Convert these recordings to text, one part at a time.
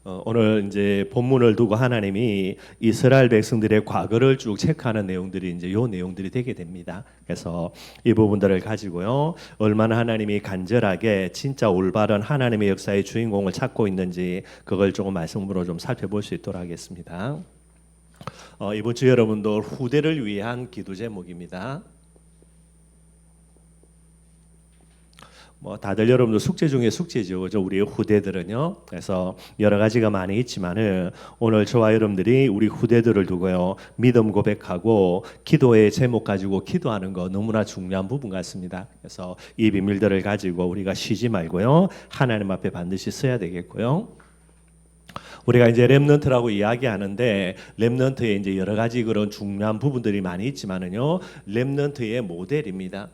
오늘 이제 본문을 두고 하나님이 이스라엘 백성들의 과거를 쭉 체크하는 내용들이 이제 요 내용들이 되게 됩니다. 그래서 이 부분들을 가지고요, 얼마나 하나님이 간절하게 진짜 올바른 하나님의 역사의 주인공을 찾고 있는지 그걸 조금 말씀으로 좀 살펴볼 수 있도록 하겠습니다. 이번 주 여러분들 후대를 위한 기도 제목입니다. 다들 여러분들 숙제 중에 숙제죠, 그죠? 우리 후대들은요. 그래서 여러 가지가 많이 있지만은 오늘 저와 여러분들이 우리 후대들을 두고요, 믿음 고백하고 기도의 제목 가지고 기도하는 거 너무나 중요한 부분 같습니다. 그래서 이 비밀들을 가지고 우리가 쉬지 말고요, 하나님 앞에 반드시 써야 되겠고요. 우리가 이제 렘넌트라고 이야기하는데, 렘넌트에 이제 여러 가지 그런 중요한 부분들이 많이 있지만은요, 렘넌트의 모델입니다.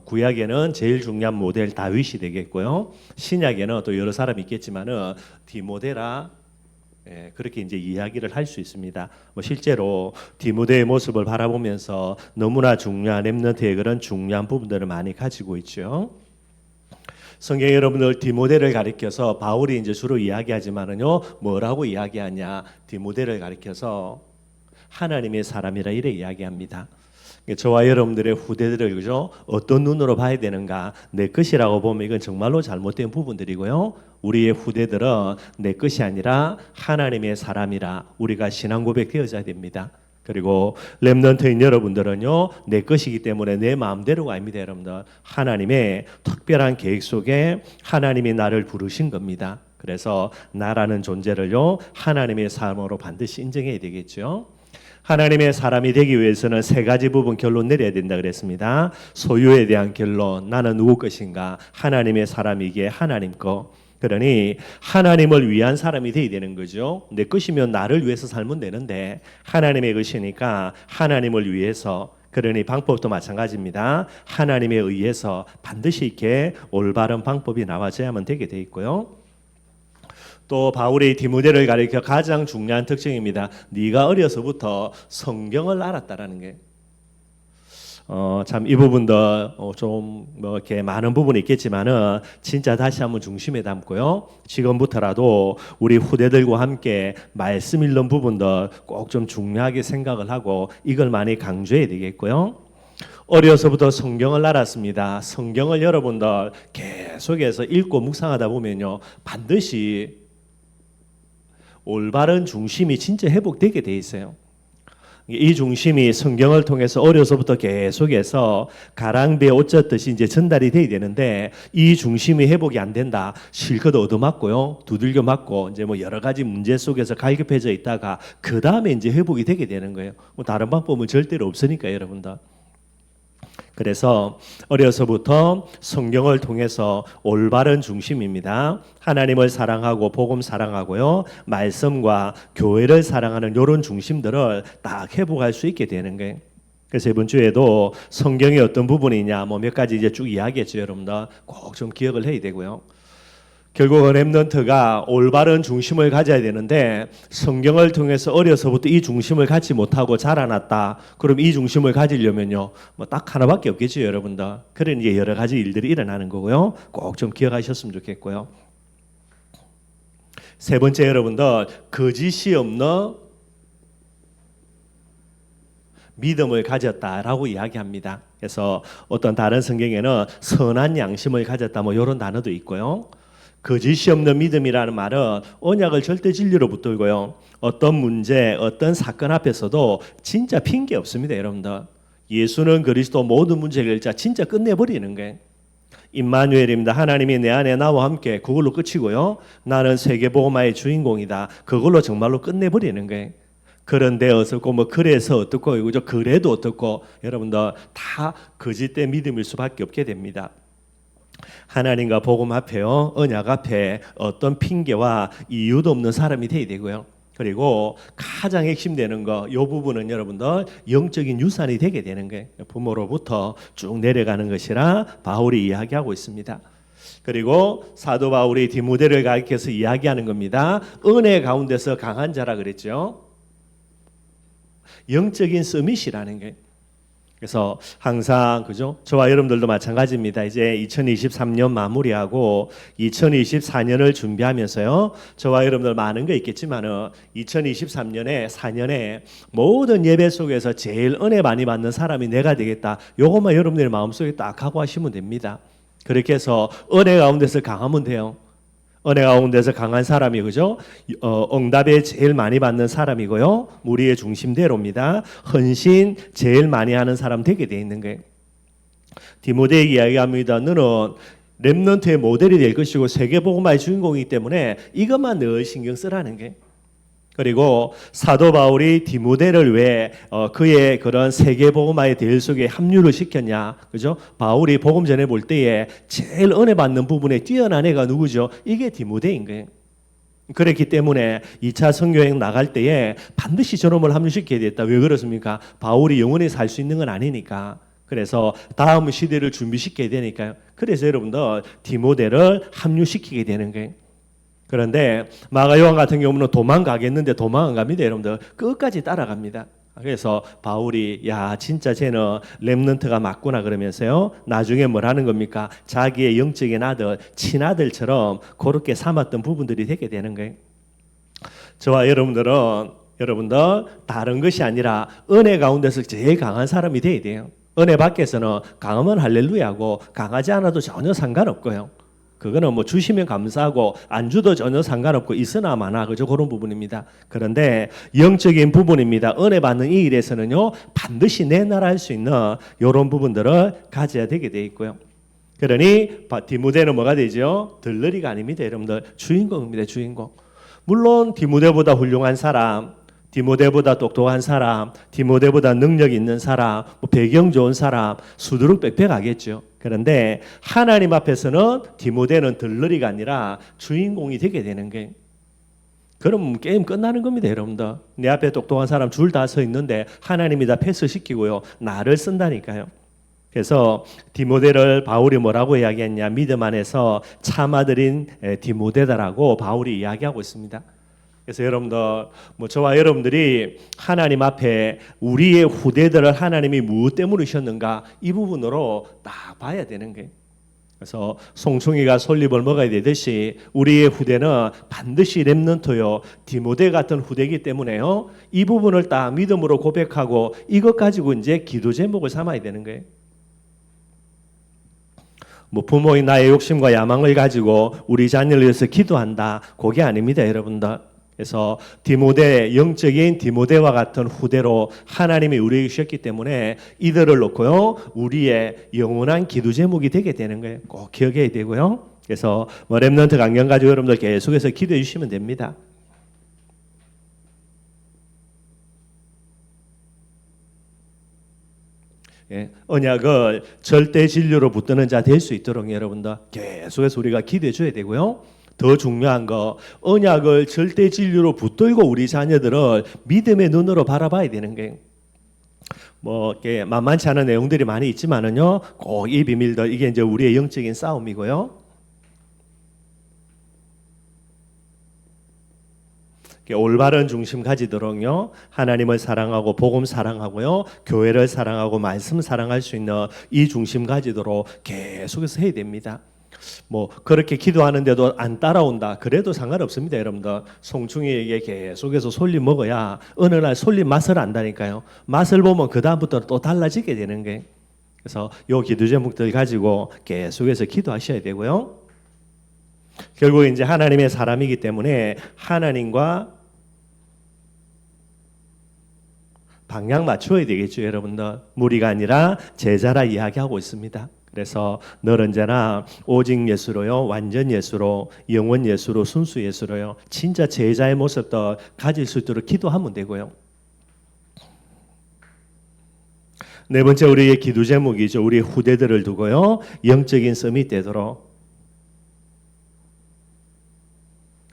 구약에는 제일 중요한 모델 다윗이 되겠고요. 신약에는 또 여러 사람이 있겠지만은 디모데라, 그렇게 이제 이야기를 할 수 있습니다. 실제로 디모데의 모습을 바라보면서 너무나 중요한 렘넌트의 그런 중요한 부분들을 많이 가지고 있죠. 성경 여러분들 디모데를 가리켜서 바울이 이제 주로 이야기하지만은요, 뭐라고 이야기하냐? 디모데를 가리켜서 하나님의 사람이라 이래 이야기합니다. 저와 여러분들의 후대들을, 그죠? 어떤 눈으로 봐야 되는가? 내 것이라고 보면 이건 정말로 잘못된 부분들이고요. 우리의 후대들은 내 것이 아니라 하나님의 사람이라 우리가 신앙 고백되어져야 됩니다. 그리고 렘넌트인 여러분들은요, 내 것이기 때문에 내 마음대로가 아닙니다. 여러분들, 하나님의 특별한 계획 속에 하나님이 나를 부르신 겁니다. 그래서 나라는 존재를요, 하나님의 사람으로 반드시 인정해야 되겠죠. 하나님의 사람이 되기 위해서는 세 가지 부분 결론 내려야 된다 그랬습니다. 소유에 대한 결론, 나는 누구 것인가? 하나님의 사람이기에 하나님 거. 그러니 하나님을 위한 사람이 되어야 되는 거죠. 내 것이면 나를 위해서 살면 되는데 하나님의 것이니까 하나님을 위해서, 그러니 방법도 마찬가지입니다. 하나님에 의해서 반드시 이렇게 올바른 방법이 나와줘야만 되게 돼 있고요. 또 바울이 디모데를 가리켜 가장 중요한 특징입니다. 네가 어려서부터 성경을 알았다라는 게. 참 이 부분도 좀 이렇게 많은 부분이 있겠지만은 진짜 다시 한번 중심에 담고요, 지금부터라도 우리 후대들과 함께 말씀 읽는 부분들 꼭 좀 중요하게 생각을 하고 이걸 많이 강조해야 되겠고요. 어려서부터 성경을 알았습니다. 성경을 여러분들 계속해서 읽고 묵상하다 보면요, 반드시 올바른 중심이 진짜 회복되게 돼 있어요. 이 중심이 성경을 통해서 어려서부터 계속해서 가랑비에 옷 젖듯이 이제 전달이 돼야 되는데, 이 중심이 회복이 안 된다. 실컷 얻어맞고요, 두들겨 맞고 이제 여러 가지 문제 속에서 갈급해져 있다가 그 다음에 이제 회복이 되게 되는 거예요. 다른 방법은 절대로 없으니까 여러분들. 그래서 어려서부터 성경을 통해서 올바른 중심입니다. 하나님을 사랑하고 복음 사랑하고요, 말씀과 교회를 사랑하는 이런 중심들을 딱 회복할 수 있게 되는 거예요. 그래서 이번 주에도 성경의 어떤 부분이냐 몇 가지 이제 쭉 이야기했죠. 여러분들 꼭 좀 기억을 해야 되고요. 결국은 렘넌트가 올바른 중심을 가져야 되는데, 성경을 통해서 어려서부터 이 중심을 갖지 못하고 자라났다. 그럼 이 중심을 가지려면요, 딱 하나밖에 없겠죠, 여러분들. 그런 이제 여러 가지 일들이 일어나는 거고요. 꼭 좀 기억하셨으면 좋겠고요. 세 번째, 여러분들 거짓이 없는 믿음을 가졌다라고 이야기합니다. 그래서 어떤 다른 성경에는 선한 양심을 가졌다 이런 단어도 있고요. 거짓이 없는 믿음이라는 말은 언약을 절대 진리로 붙들고요, 어떤 문제, 어떤 사건 앞에서도 진짜 핑계 없습니다. 여러분들, 예수는 그리스도 모든 문제 해결자, 진짜 끝내버리는 거예요. 임마누엘입니다. 하나님이 내 안에 나와 함께, 그걸로 끝이고요. 나는 세계복음화의 주인공이다. 그걸로 정말로 끝내버리는 거예요. 그런데 어떻고 그래서 어떻고, 그죠? 그래도 어떻고, 여러분들 다 거짓된 믿음일 수밖에 없게 됩니다. 하나님과 복음 앞에요, 언약 앞에 어떤 핑계와 이유도 없는 사람이 되어야 되고요. 그리고 가장 핵심되는 거, 이 부분은 여러분들 영적인 유산이 되게 되는 거예요. 부모로부터 쭉 내려가는 것이라 바울이 이야기하고 있습니다. 그리고 사도 바울이 디모데를 가리켜서 이야기하는 겁니다. 은혜 가운데서 강한 자라 그랬죠. 영적인 서밋이라는 거예요. 그래서 항상 그죠? 저와 여러분들도 마찬가지입니다. 이제 2023년 마무리하고 2024년을 준비하면서요. 저와 여러분들 많은 거 있겠지만은 2023년에 4년에 모든 예배 속에서 제일 은혜 많이 받는 사람이 내가 되겠다. 요것만 여러분들 마음속에 딱 하고 하시면 됩니다. 그렇게 해서 은혜 가운데서 강하면 돼요. 은혜 가운데서 강한 사람이 그죠? 응답에 제일 많이 받는 사람이고요. 우리의 중심대로입니다. 헌신 제일 많이 하는 사람 되게 돼 있는 거예요. 디모데에게 이야기합니다. 너는 렘넌트의 모델이 될 것이고 세계복음화의 주인공이기 때문에 이것만 늘 신경 쓰라는 게. 그리고 사도 바울이 디모데를 왜 그의 그런 세계복음화의 대열 속에 합류를 시켰냐, 그죠? 바울이 복음 전해 볼 때에 제일 은혜 받는 부분에 뛰어난 애가 누구죠? 이게 디모데인 거예요. 그렇기 때문에 2차 선교여행 나갈 때에 반드시 저놈을 합류시켜야 됐다. 왜 그렇습니까? 바울이 영원히 살 수 있는 건 아니니까. 그래서 다음 시대를 준비시켜야 되니까요. 그래서 여러분들 디모데를 합류시키게 되는 거예요. 그런데 마가 요한 같은 경우는 도망가겠는데 도망 안 갑니다. 여러분들 끝까지 따라갑니다. 그래서 바울이 야 진짜 쟤는 렘넌트가 맞구나 그러면서요. 나중에 뭘 하는 겁니까? 자기의 영적인 아들 친아들처럼 그렇게 삼았던 부분들이 되게 되는 거예요. 저와 여러분들 다른 것이 아니라 은혜 가운데서 제일 강한 사람이 돼야 돼요. 은혜 밖에서는 강하면 할렐루야고 강하지 않아도 전혀 상관없고요. 그거는 뭐 주시면 감사하고 안 주도 전혀 상관없고 있으나 마나 그죠? 그런 부분입니다. 그런데 영적인 부분입니다. 은혜 받는 이 일에서는요 반드시 내나라 할 수 있는 이런 부분들을 가져야 되게 돼 있고요. 그러니 디모데는 뭐가 되죠? 들러리가 아닙니다. 여러분들 주인공입니다. 주인공. 물론 디모데보다 훌륭한 사람, 디모데보다 똑똑한 사람, 디모데보다 능력 있는 사람, 뭐 배경 좋은 사람 수두룩백백하겠죠. 그런데 하나님 앞에서는 디모데는 들러리가 아니라 주인공이 되게 되는 게. 그럼 게임 끝나는 겁니다, 여러분들. 내 앞에 똑똑한 사람 줄 다 서 있는데 하나님이 다 패스시키고요. 나를 쓴다니까요. 그래서 디모데를 바울이 뭐라고 이야기했냐? 믿음 안에서 참아들인 디모데다라고 바울이 이야기하고 있습니다. 그래서 여러분들, 저와 여러분들이 하나님 앞에 우리의 후대들을 하나님이 무엇 때문이셨는가 이 부분으로 딱 봐야 되는 거예요. 그래서 송충이가 솔잎을 먹어야 되듯이 우리의 후대는 반드시 렘넌트요 디모데 같은 후대이기 때문에요. 이 부분을 딱 믿음으로 고백하고 이것 가지고 이제 기도 제목을 삼아야 되는 거예요. 부모의 나의 욕심과 야망을 가지고 우리 자녀를 위해서 기도한다. 그게 아닙니다, 여러분들. 그래서 디모데, 영적인 디모데와 같은 후대로 하나님이 우리에게 주셨기 때문에 이들을 놓고요 우리의 영원한 기도 제목이 되게 되는 거예요. 꼭 기억해야 되고요. 그래서 렘넌트 강령 가지고 여러분들 계속해서 기도해 주시면 됩니다. 예, 언약을 절대 진리로 붙드는 자 될 수 있도록 여러분들 계속해서 우리가 기도해 줘야 되고요. 더 중요한 거 언약을 절대 진리로 붙들고 우리 자녀들을 믿음의 눈으로 바라봐야 되는 게 이렇게 만만치 않은 내용들이 많이 있지만은요 꼭 이 비밀들 이게 이제 우리의 영적인 싸움이고요. 올바른 중심 가지도록요 하나님을 사랑하고 복음 사랑하고요 교회를 사랑하고 말씀 사랑할 수 있는 이 중심 가지도록 계속해서 해야 됩니다. 그렇게 기도하는데도 안 따라온다. 그래도 상관없습니다, 여러분들. 송충이에게 계속해서 솔잎 먹어야 어느 날 솔잎 맛을 안다니까요. 맛을 보면 그 다음부터 또 달라지게 되는 게. 그래서 요 기도 제목들 가지고 계속해서 기도하셔야 되고요. 결국 이제 하나님의 사람이기 때문에 하나님과 방향 맞춰야 되겠죠, 여러분들. 무리가 아니라 제자라 이야기하고 있습니다. 그래서 늘 언제나 오직 예수로요, 완전 예수로, 영원 예수로, 순수 예수로요, 진짜 제자의 모습도 가질 수 있도록 기도하면 되고요. 네 번째 우리의 기도 제목이죠. 우리 후대들을 두고요, 영적인 서밋 되도록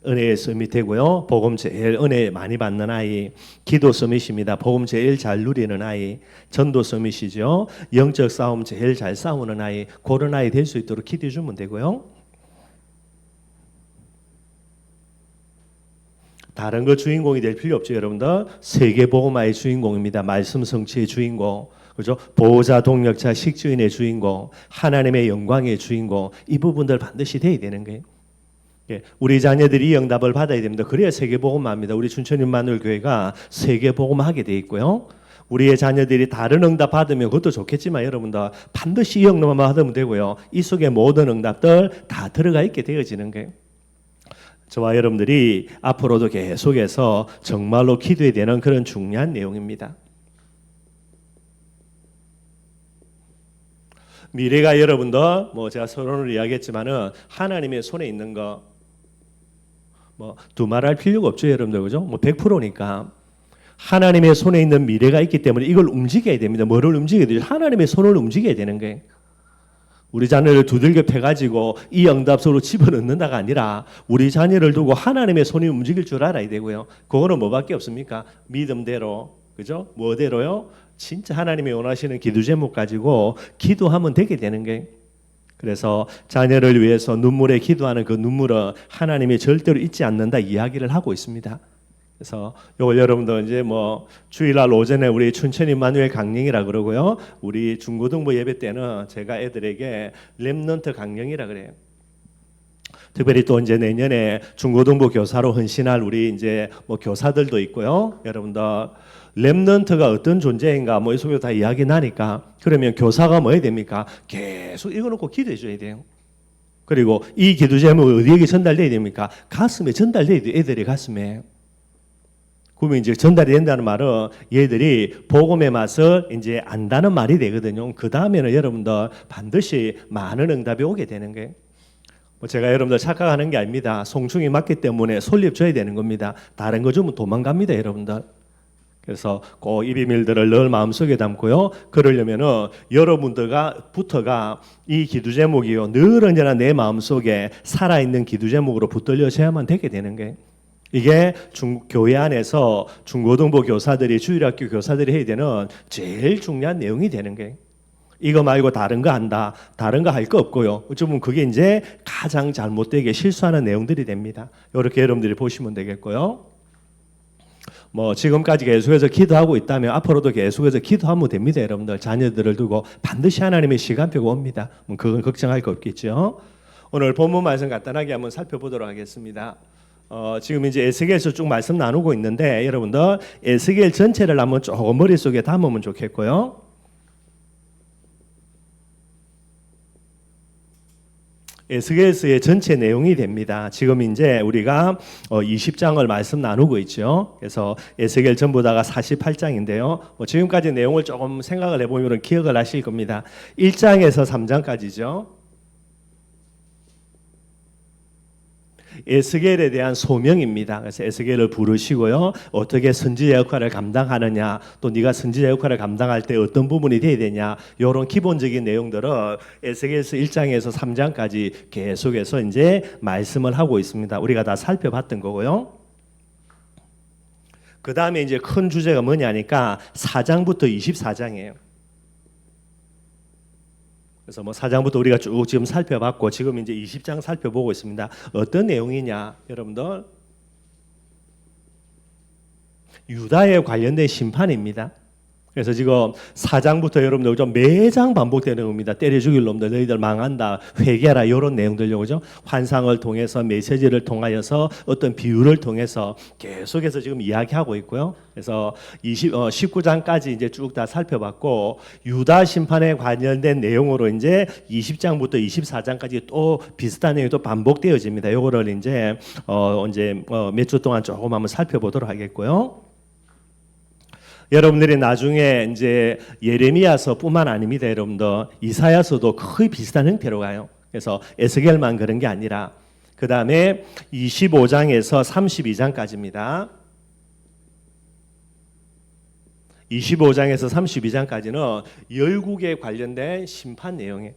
은혜의 서밋 되고요. 복음 제일 은혜 많이 받는 아이, 기도 서밋입니다. 복음 제일 잘 누리는 아이, 전도 서밋이죠. 영적 싸움 제일 잘 싸우는 아이, 그런 아이 될 수 있도록 기도해 주면 되고요. 다른 거 주인공이 될 필요 없죠, 여러분들. 세계 복음화의 주인공입니다. 말씀 성취의 주인공. 그죠? 보호자, 동력자, 식주인의 주인공, 하나님의 영광의 주인공, 이 부분들 반드시 돼야 되는 거예요. 예, 우리 자녀들이 이 응답을 받아야 됩니다. 그래야 세계복음화입니다. 우리 춘천 임마누엘 교회가 세계복음화하게 돼 있고요. 우리의 자녀들이 다른 응답 받으면 그것도 좋겠지만 여러분들 반드시 이 응답만 받으면 되고요. 이 속에 모든 응답들 다 들어가 있게 되어지는 거예요. 저와 여러분들이 앞으로도 계속해서 정말로 기도해야 되는 그런 중요한 내용입니다. 미래가 여러분들 뭐 제가 서론을 이야기했지만은 하나님의 손에 있는 거 뭐 두말할 필요가 없죠, 여러분들. 그죠? 뭐 100%니까 하나님의 손에 있는 미래가 있기 때문에 이걸 움직여야 됩니다. 뭐를 움직여야 되죠? 하나님의 손을 움직여야 되는 거예요. 우리 자녀를 두들겨 패가지고 이 응답소로 집어넣는다가 아니라 우리 자녀를 두고 하나님의 손이 움직일 줄 알아야 되고요. 그거는 뭐밖에 없습니까? 믿음대로, 그죠? 뭐대로요? 진짜 하나님이 원하시는 기도 제목 가지고 기도하면 되게 되는 거예요. 그래서 자녀를 위해서 눈물에 기도하는 그 눈물은 하나님이 절대로 잊지 않는다 이야기를 하고 있습니다. 그래서 이걸 여러분들 이제 뭐 주일날 오전에 우리 춘천 임마누엘 강령이라 그러고요. 우리 중고등부 예배 때는 제가 애들에게 렘넌트 강령이라 그래요. 특별히 또 이제 내년에 중고등부 교사로 헌신할 우리 이제 뭐 교사들도 있고요. 여러분들 렘넌트가 어떤 존재인가 뭐 이 속에 다 이야기 나니까 그러면 교사가 뭐 해야 됩니까? 계속 읽어놓고 기도해 줘야 돼요. 그리고 이 기도 제목이 어디에게 전달돼야 됩니까? 가슴에 전달돼야 돼요. 애들의 가슴에. 그러면 이제 전달이 된다는 말은 얘들이 복음의 맛을 이제 안다는 말이 되거든요. 그 다음에는 여러분들 반드시 많은 응답이 오게 되는 거예요. 뭐 제가 여러분들 착각하는 게 아닙니다. 송충이 맞기 때문에 솔잎 줘야 되는 겁니다. 다른 거 주면 도망갑니다, 여러분들. 그래서 꼭 이 비밀들을 늘 마음속에 담고요. 그러려면은 여러분들부터가 이 기도 제목이요 늘 언제나 내 마음속에 살아있는 기도 제목으로 붙들려져야만 되게 되는 거예요. 이게 교회 안에서 중고등부 교사들이 주일학교 교사들이 해야 되는 제일 중요한 내용이 되는 거예요. 이거 말고 다른 거 한다. 다른 거 할 거 없고요. 어쩌면 그게 이제 가장 잘못되게 실수하는 내용들이 됩니다. 이렇게 여러분들이 보시면 되겠고요. 뭐 지금까지 계속해서 기도하고 있다면 앞으로도 계속해서 기도하면 됩니다. 여러분들 자녀들을 두고 반드시 하나님의 시간표가 옵니다. 그건 걱정할 거 없겠죠. 오늘 본문 말씀 간단하게 한번 살펴보도록 하겠습니다. 지금 이제 에스겔에서 쭉 말씀 나누고 있는데 여러분들 에스겔 전체를 한번 조금 머릿속에 담으면 좋겠고요. 에스겔서의 전체 내용이 됩니다. 지금 이제 우리가 20장을 말씀 나누고 있죠. 그래서 에스겔 전부 다가 48장인데요. 지금까지 내용을 조금 생각을 해보면 기억을 하실 겁니다. 1장에서 3장까지죠. 에스겔에 대한 소명입니다. 그래서 에스겔을 부르시고요. 어떻게 선지자 역할을 감당하느냐, 또 네가 선지자 역할을 감당할 때 어떤 부분이 돼야 되냐, 이런 기본적인 내용들을 에스겔서 1장에서 3장까지 계속해서 이제 말씀을 하고 있습니다. 우리가 다 살펴봤던 거고요. 그 다음에 이제 큰 주제가 뭐냐니까 4장부터 24장이에요. 그래서 뭐 4장부터 우리가 쭉 지금 살펴봤고 지금 이제 20장 살펴보고 있습니다. 어떤 내용이냐, 여러분들? 유다에 관련된 심판입니다. 그래서 지금 4장부터 여러분들 좀 매장 반복되는 겁니다. 때려 죽일 놈들 너희들 망한다, 회개하라, 이런 내용들요, 그죠? 환상을 통해서 메시지를 통하여서 어떤 비유를 통해서 계속해서 지금 이야기하고 있고요. 그래서 19장까지 이제 쭉 다 살펴봤고 유다 심판에 관련된 내용으로 이제 20장부터 24장까지 또 비슷한 내용이 또 반복되어집니다. 이거를 이제 몇 주 동안 조금 한번 살펴보도록 하겠고요. 여러분들이 나중에 이제 예레미야서뿐만 아닙니다. 여러분들 이사야서도 거의 비슷한 형태로 가요. 그래서 에스겔만 그런 게 아니라 그 다음에 25장에서 32장까지입니다. 25장에서 32장까지는 열국에 관련된 심판 내용이에요.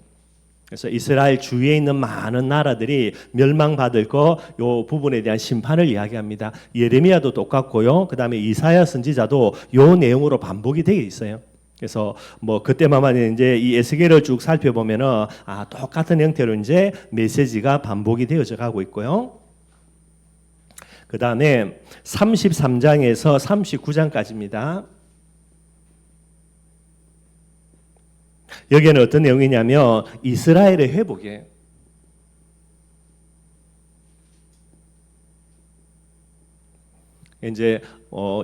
그래서 이스라엘 주위에 있는 많은 나라들이 멸망받을 거 요 부분에 대한 심판을 이야기합니다. 예레미야도 똑같고요. 그 다음에 이사야 선지자도 요 내용으로 반복이 되어 있어요. 그래서 뭐 그때만 이제 이 에스겔을 쭉 살펴보면은 똑같은 형태로 이제 메시지가 반복이 되어져 가고 있고요. 그 다음에 33장에서 39장까지입니다. 여기에는 어떤 내용이냐면 이스라엘의 회복이에요. 이제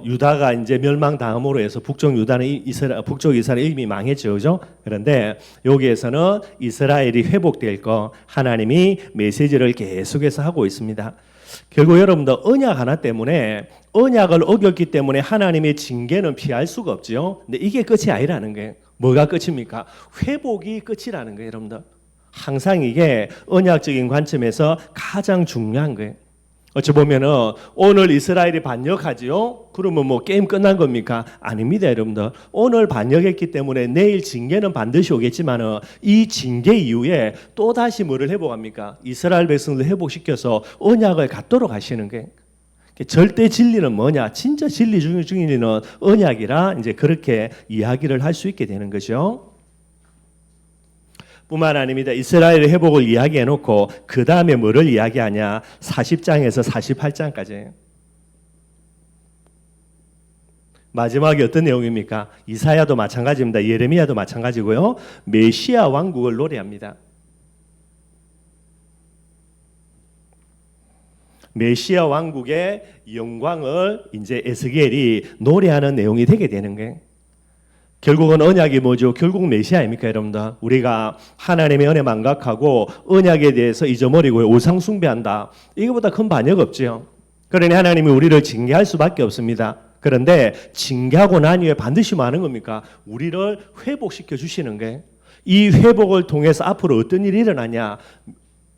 유다가 이제 멸망당함으로 해서 북쪽 유다는 북쪽 이스라엘 이미 망했죠, 그죠? 그런데 여기에서는 이스라엘이 회복될 거 하나님이 메시지를 계속해서 하고 있습니다. 결국 여러분들 언약 하나 때문에 언약을 어겼기 때문에 하나님의 징계는 피할 수가 없죠. 근데 이게 끝이 아니라는 거예요. 뭐가 끝입니까? 회복이 끝이라는 거예요, 여러분들. 항상 이게 언약적인 관점에서 가장 중요한 거예요. 어찌 보면은 오늘 이스라엘이 반역하지요? 그러면 뭐 게임 끝난 겁니까? 아닙니다, 여러분들. 오늘 반역했기 때문에 내일 징계는 반드시 오겠지만은 이 징계 이후에 또 다시 뭐를 회복합니까? 이스라엘 백성들 회복시켜서 언약을 갖도록 하시는 게 절대 진리는 뭐냐? 진짜 진리 중의 진리는 언약이라 이제 그렇게 이야기를 할 수 있게 되는 거죠. 뿐만 아닙니다. 이스라엘의 회복을 이야기해 놓고 그 다음에 뭐를 이야기하냐? 40장에서 48장까지. 마지막에 어떤 내용입니까? 이사야도 마찬가지입니다. 예레미야도 마찬가지고요. 메시아 왕국을 노래합니다. 메시아 왕국의 영광을 이제 에스겔이 노래하는 내용이 되게 되는 거예요. 결국은 언약이 뭐죠? 결국 메시아입니까, 여러분들? 우리가 하나님의 은혜 망각하고 언약에 대해서 잊어버리고 우상 숭배한다. 이거보다 큰 반역 없죠. 그러니 하나님이 우리를 징계할 수밖에 없습니다. 그런데 징계하고 난 이후에 반드시 뭐 하는 겁니까? 우리를 회복시켜 주시는 거예요. 이 회복을 통해서 앞으로 어떤 일이 일어나냐?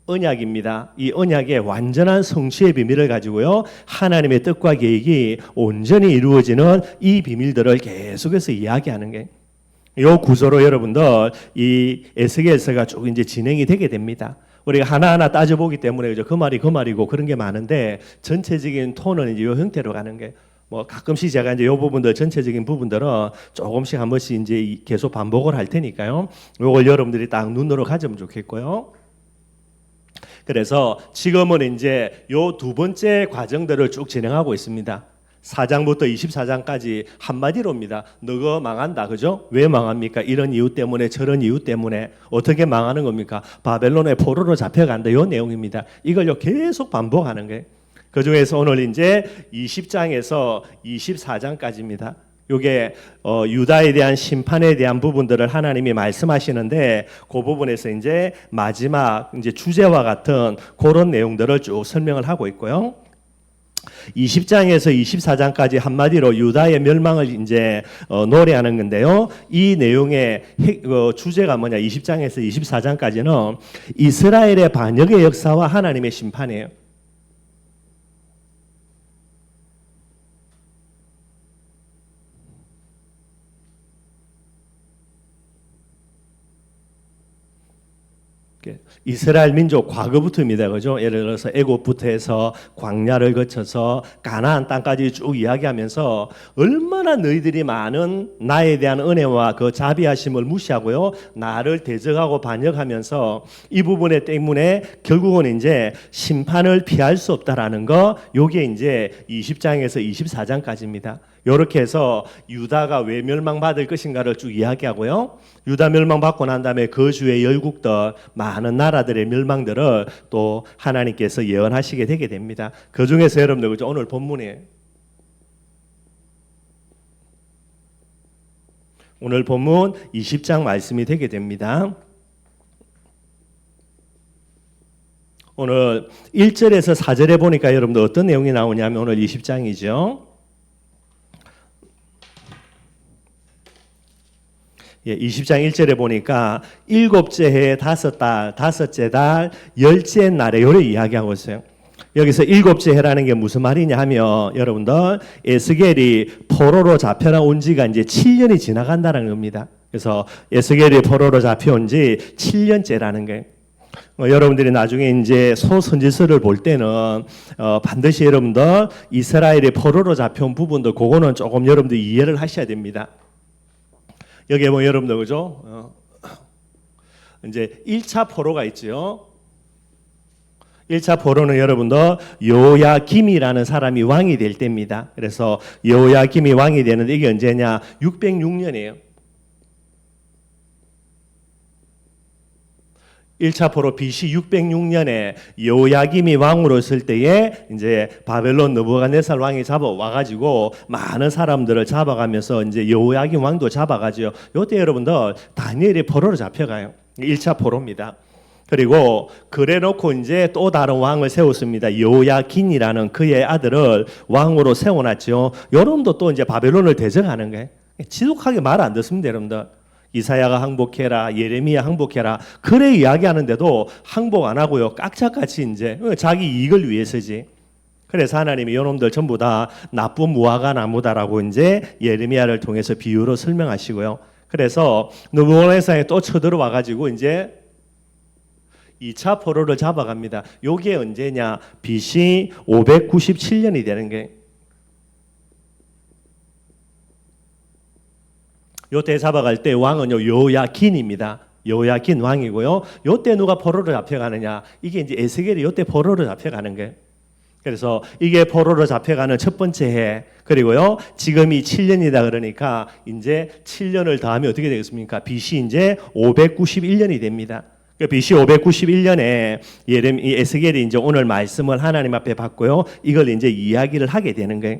언약입니다. 이 언약의 완전한 성취의 비밀을 가지고요. 하나님의 뜻과 계획이 온전히 이루어지는 이 비밀들을 계속해서 이야기하는 게 이 구조로 여러분들 이 에스겔서가 쭉 이제 진행이 되게 됩니다. 우리가 하나하나 따져보기 때문에 그 말이 그 말이고 그런 게 많은데 전체적인 톤은 이제 이 형태로 가는 게 뭐 가끔씩 제가 이제 이 부분들 전체적인 부분들은 조금씩 한 번씩 이제 계속 반복을 할 테니까요. 이걸 여러분들이 딱 눈으로 가지면 좋겠고요. 그래서 지금은 이제 요 두 번째 과정들을 쭉 진행하고 있습니다. 4장부터 24장까지 한마디로입니다. 너가 망한다. 그죠? 왜 망합니까? 이런 이유 때문에 저런 이유 때문에 어떻게 망하는 겁니까? 바벨론의 포로로 잡혀간다. 요 내용입니다. 이걸 계속 반복하는 거예요. 그 중에서 오늘 이제 20장에서 24장까지입니다. 요게 유다에 대한 심판에 대한 부분들을 하나님이 말씀하시는데 그 부분에서 이제 마지막 이제 주제와 같은 그런 내용들을 쭉 설명을 하고 있고요. 20장에서 24장까지 한마디로 유다의 멸망을 이제 노래하는 건데요. 이 내용의 주제가 뭐냐? 20장에서 24장까지는 이스라엘의 반역의 역사와 하나님의 심판이에요. 이스라엘 민족 과거부터입니다. 그죠? 예를 들어서 애굽부터 해서 광야를 거쳐서 가나안 땅까지 쭉 이야기하면서 얼마나 너희들이 많은 나에 대한 은혜와 그 자비하심을 무시하고요. 나를 대적하고 반역하면서 이 부분에 때문에 결국은 이제 심판을 피할 수 없다라는 거 요게 이제 20장에서 24장까지입니다. 이렇게 해서 유다가 왜 멸망받을 것인가를 쭉 이야기하고요. 유다 멸망받고 난 다음에 그 주의 열국들 많은 나라들의 멸망들을 또 하나님께서 예언하시게 되게 됩니다. 그 중에서 여러분들 그죠? 오늘 본문에 오늘 본문 20장 말씀이 되게 됩니다. 오늘 1절에서 4절에 보니까 여러분들 어떤 내용이 나오냐면 오늘 20장이죠. 예, 20장 1절에 보니까 일곱째 해의 다섯째 달, 열째 날에 요래 이야기하고 있어요. 여기서 일곱째 해라는 게 무슨 말이냐 하면 여러분들 에스겔이 포로로 잡혀온 지가 이제 7년이 지나간다는 겁니다. 그래서 에스겔이 포로로 잡혀온 지 7년째라는 거예요. 여러분들이 나중에 이제 소선지서를 볼 때는 반드시 여러분들 이스라엘이 포로로 잡혀온 부분도 그거는 조금 여러분들 이해를 하셔야 됩니다. 여기에 뭐 여러분들 그죠? 이제 1차 포로가 있죠. 1차 포로는 여러분들 요야김이라는 사람이 왕이 될 때입니다. 그래서 요야김이 왕이 되는데 이게 언제냐? 606년이에요. 1차 포로 BC 606년에 여호야김이 왕으로 있을 때에 이제 바벨론 느부갓네살 왕이 잡아와 가지고 많은 사람들을 잡아가면서 이제 여호야김 왕도 잡아가지고 요때 여러분들 다니엘이 포로로 잡혀가요. 1차 포로입니다. 그리고 그래 놓고 이제 또 다른 왕을 세웠습니다. 여호야긴이라는 그의 아들을 왕으로 세워놨죠. 여러분도 또 이제 바벨론을 대적하는 거예요. 지독하게 말 안 듣습니다, 여러분들. 이사야가 항복해라, 예레미야 항복해라. 그래 이야기하는데도 항복 안 하고요. 깍짝같이 이제 자기 이익을 위해서지. 그래서 하나님이 이놈들 전부 다 나쁜 무화과 나무다라고 이제 예레미야를 통해서 비유로 설명하시고요. 그래서 느부갓네살이 또 쳐들어와 가지고 이제 2차 포로를 잡아갑니다. 요게 언제냐? BC 597년이 되는 게. 요때 잡아갈 때 왕은요 여호야긴입니다. 여호야긴 왕이고요. 요때 누가 포로로 잡혀가느냐? 이게 이제 에스겔이 요때 포로로 잡혀가는 게. 그래서 이게 포로로 잡혀가는 첫 번째 해. 그리고요 지금이 7년이다 그러니까 이제 7년을 더하면 어떻게 되겠습니까? BC 이제 591년이 됩니다. BC 591년에 에스겔이 이제 오늘 말씀을 하나님 앞에 받고요. 이걸 이제 이야기를 하게 되는 거예요.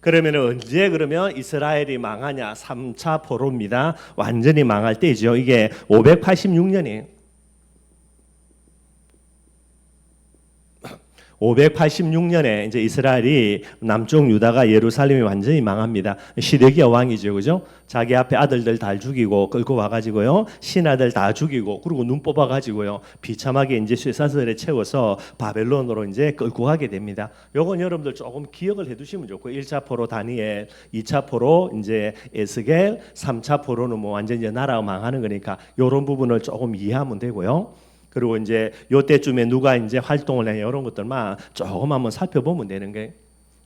그러면 언제 그러면 이스라엘이 망하냐? 3차 포로입니다. 완전히 망할 때죠. 이게 586년이에요. 586년에 이제 이스라엘이 남쪽 유다가 예루살렘이 완전히 망합니다. 시드기야 왕이죠, 그죠? 자기 앞에 아들들 다 죽이고 끌고 와가지고요, 신하들 다 죽이고, 그리고 눈 뽑아가지고요, 비참하게 이제 쇠사슬에 채워서 바벨론으로 이제 끌고 가게 됩니다. 요건 여러분들 조금 기억을 해두시면 좋고, 1차 포로 다니엘, 2차 포로 이제 에스겔, 3차 포로는 뭐 완전 이제 나라가 망하는 거니까 요런 부분을 조금 이해하면 되고요. 그리고 이제 요때쯤에 누가 이제 활동을 해 이런 것들만 조금 한번 살펴보면 되는 거예요.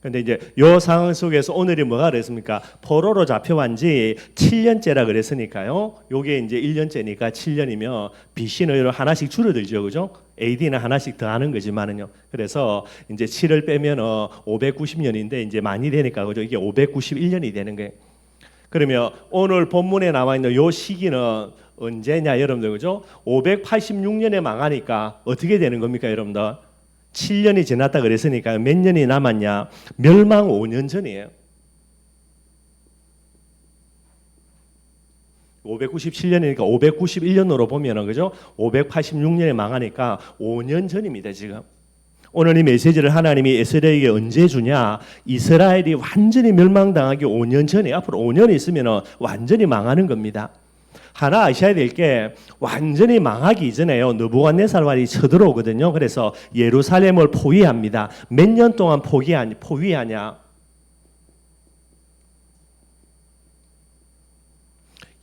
근데 이제 요 상황 속에서 오늘이 뭐가 그랬습니까? 포로로 잡혀간 지 7년째라 그랬으니까요. 요게 이제 1년째니까 7년이면 BC는 하나씩 줄어들죠. 그죠? AD는 하나씩 더 하는 거지만은요. 그래서 이제 7을 빼면 590년인데 이제 많이 되니까 그죠? 이게 591년이 되는 거예요. 그러면 오늘 본문에 나와 있는 요 시기는 언제냐 여러분들, 그죠? 586년에 망하니까 어떻게 되는 겁니까 여러분들? 7년이 지났다 그랬으니까 몇 년이 남았냐? 멸망 5년 전이에요. 597년이니까 591년으로 보면은, 그죠? 586년에 망하니까 5년 전입니다 지금. 오늘 이 메시지를 하나님이 에스겔에게 언제 주냐? 이스라엘이 완전히 멸망당하기 5년 전에, 앞으로 5년 있으면 완전히 망하는 겁니다. 하나 아셔야 될 게, 완전히 망하기 이전에요, 느부갓네살 왕이 쳐들어오거든요. 그래서 예루살렘을 포위합니다. 몇 년 동안 포위하냐?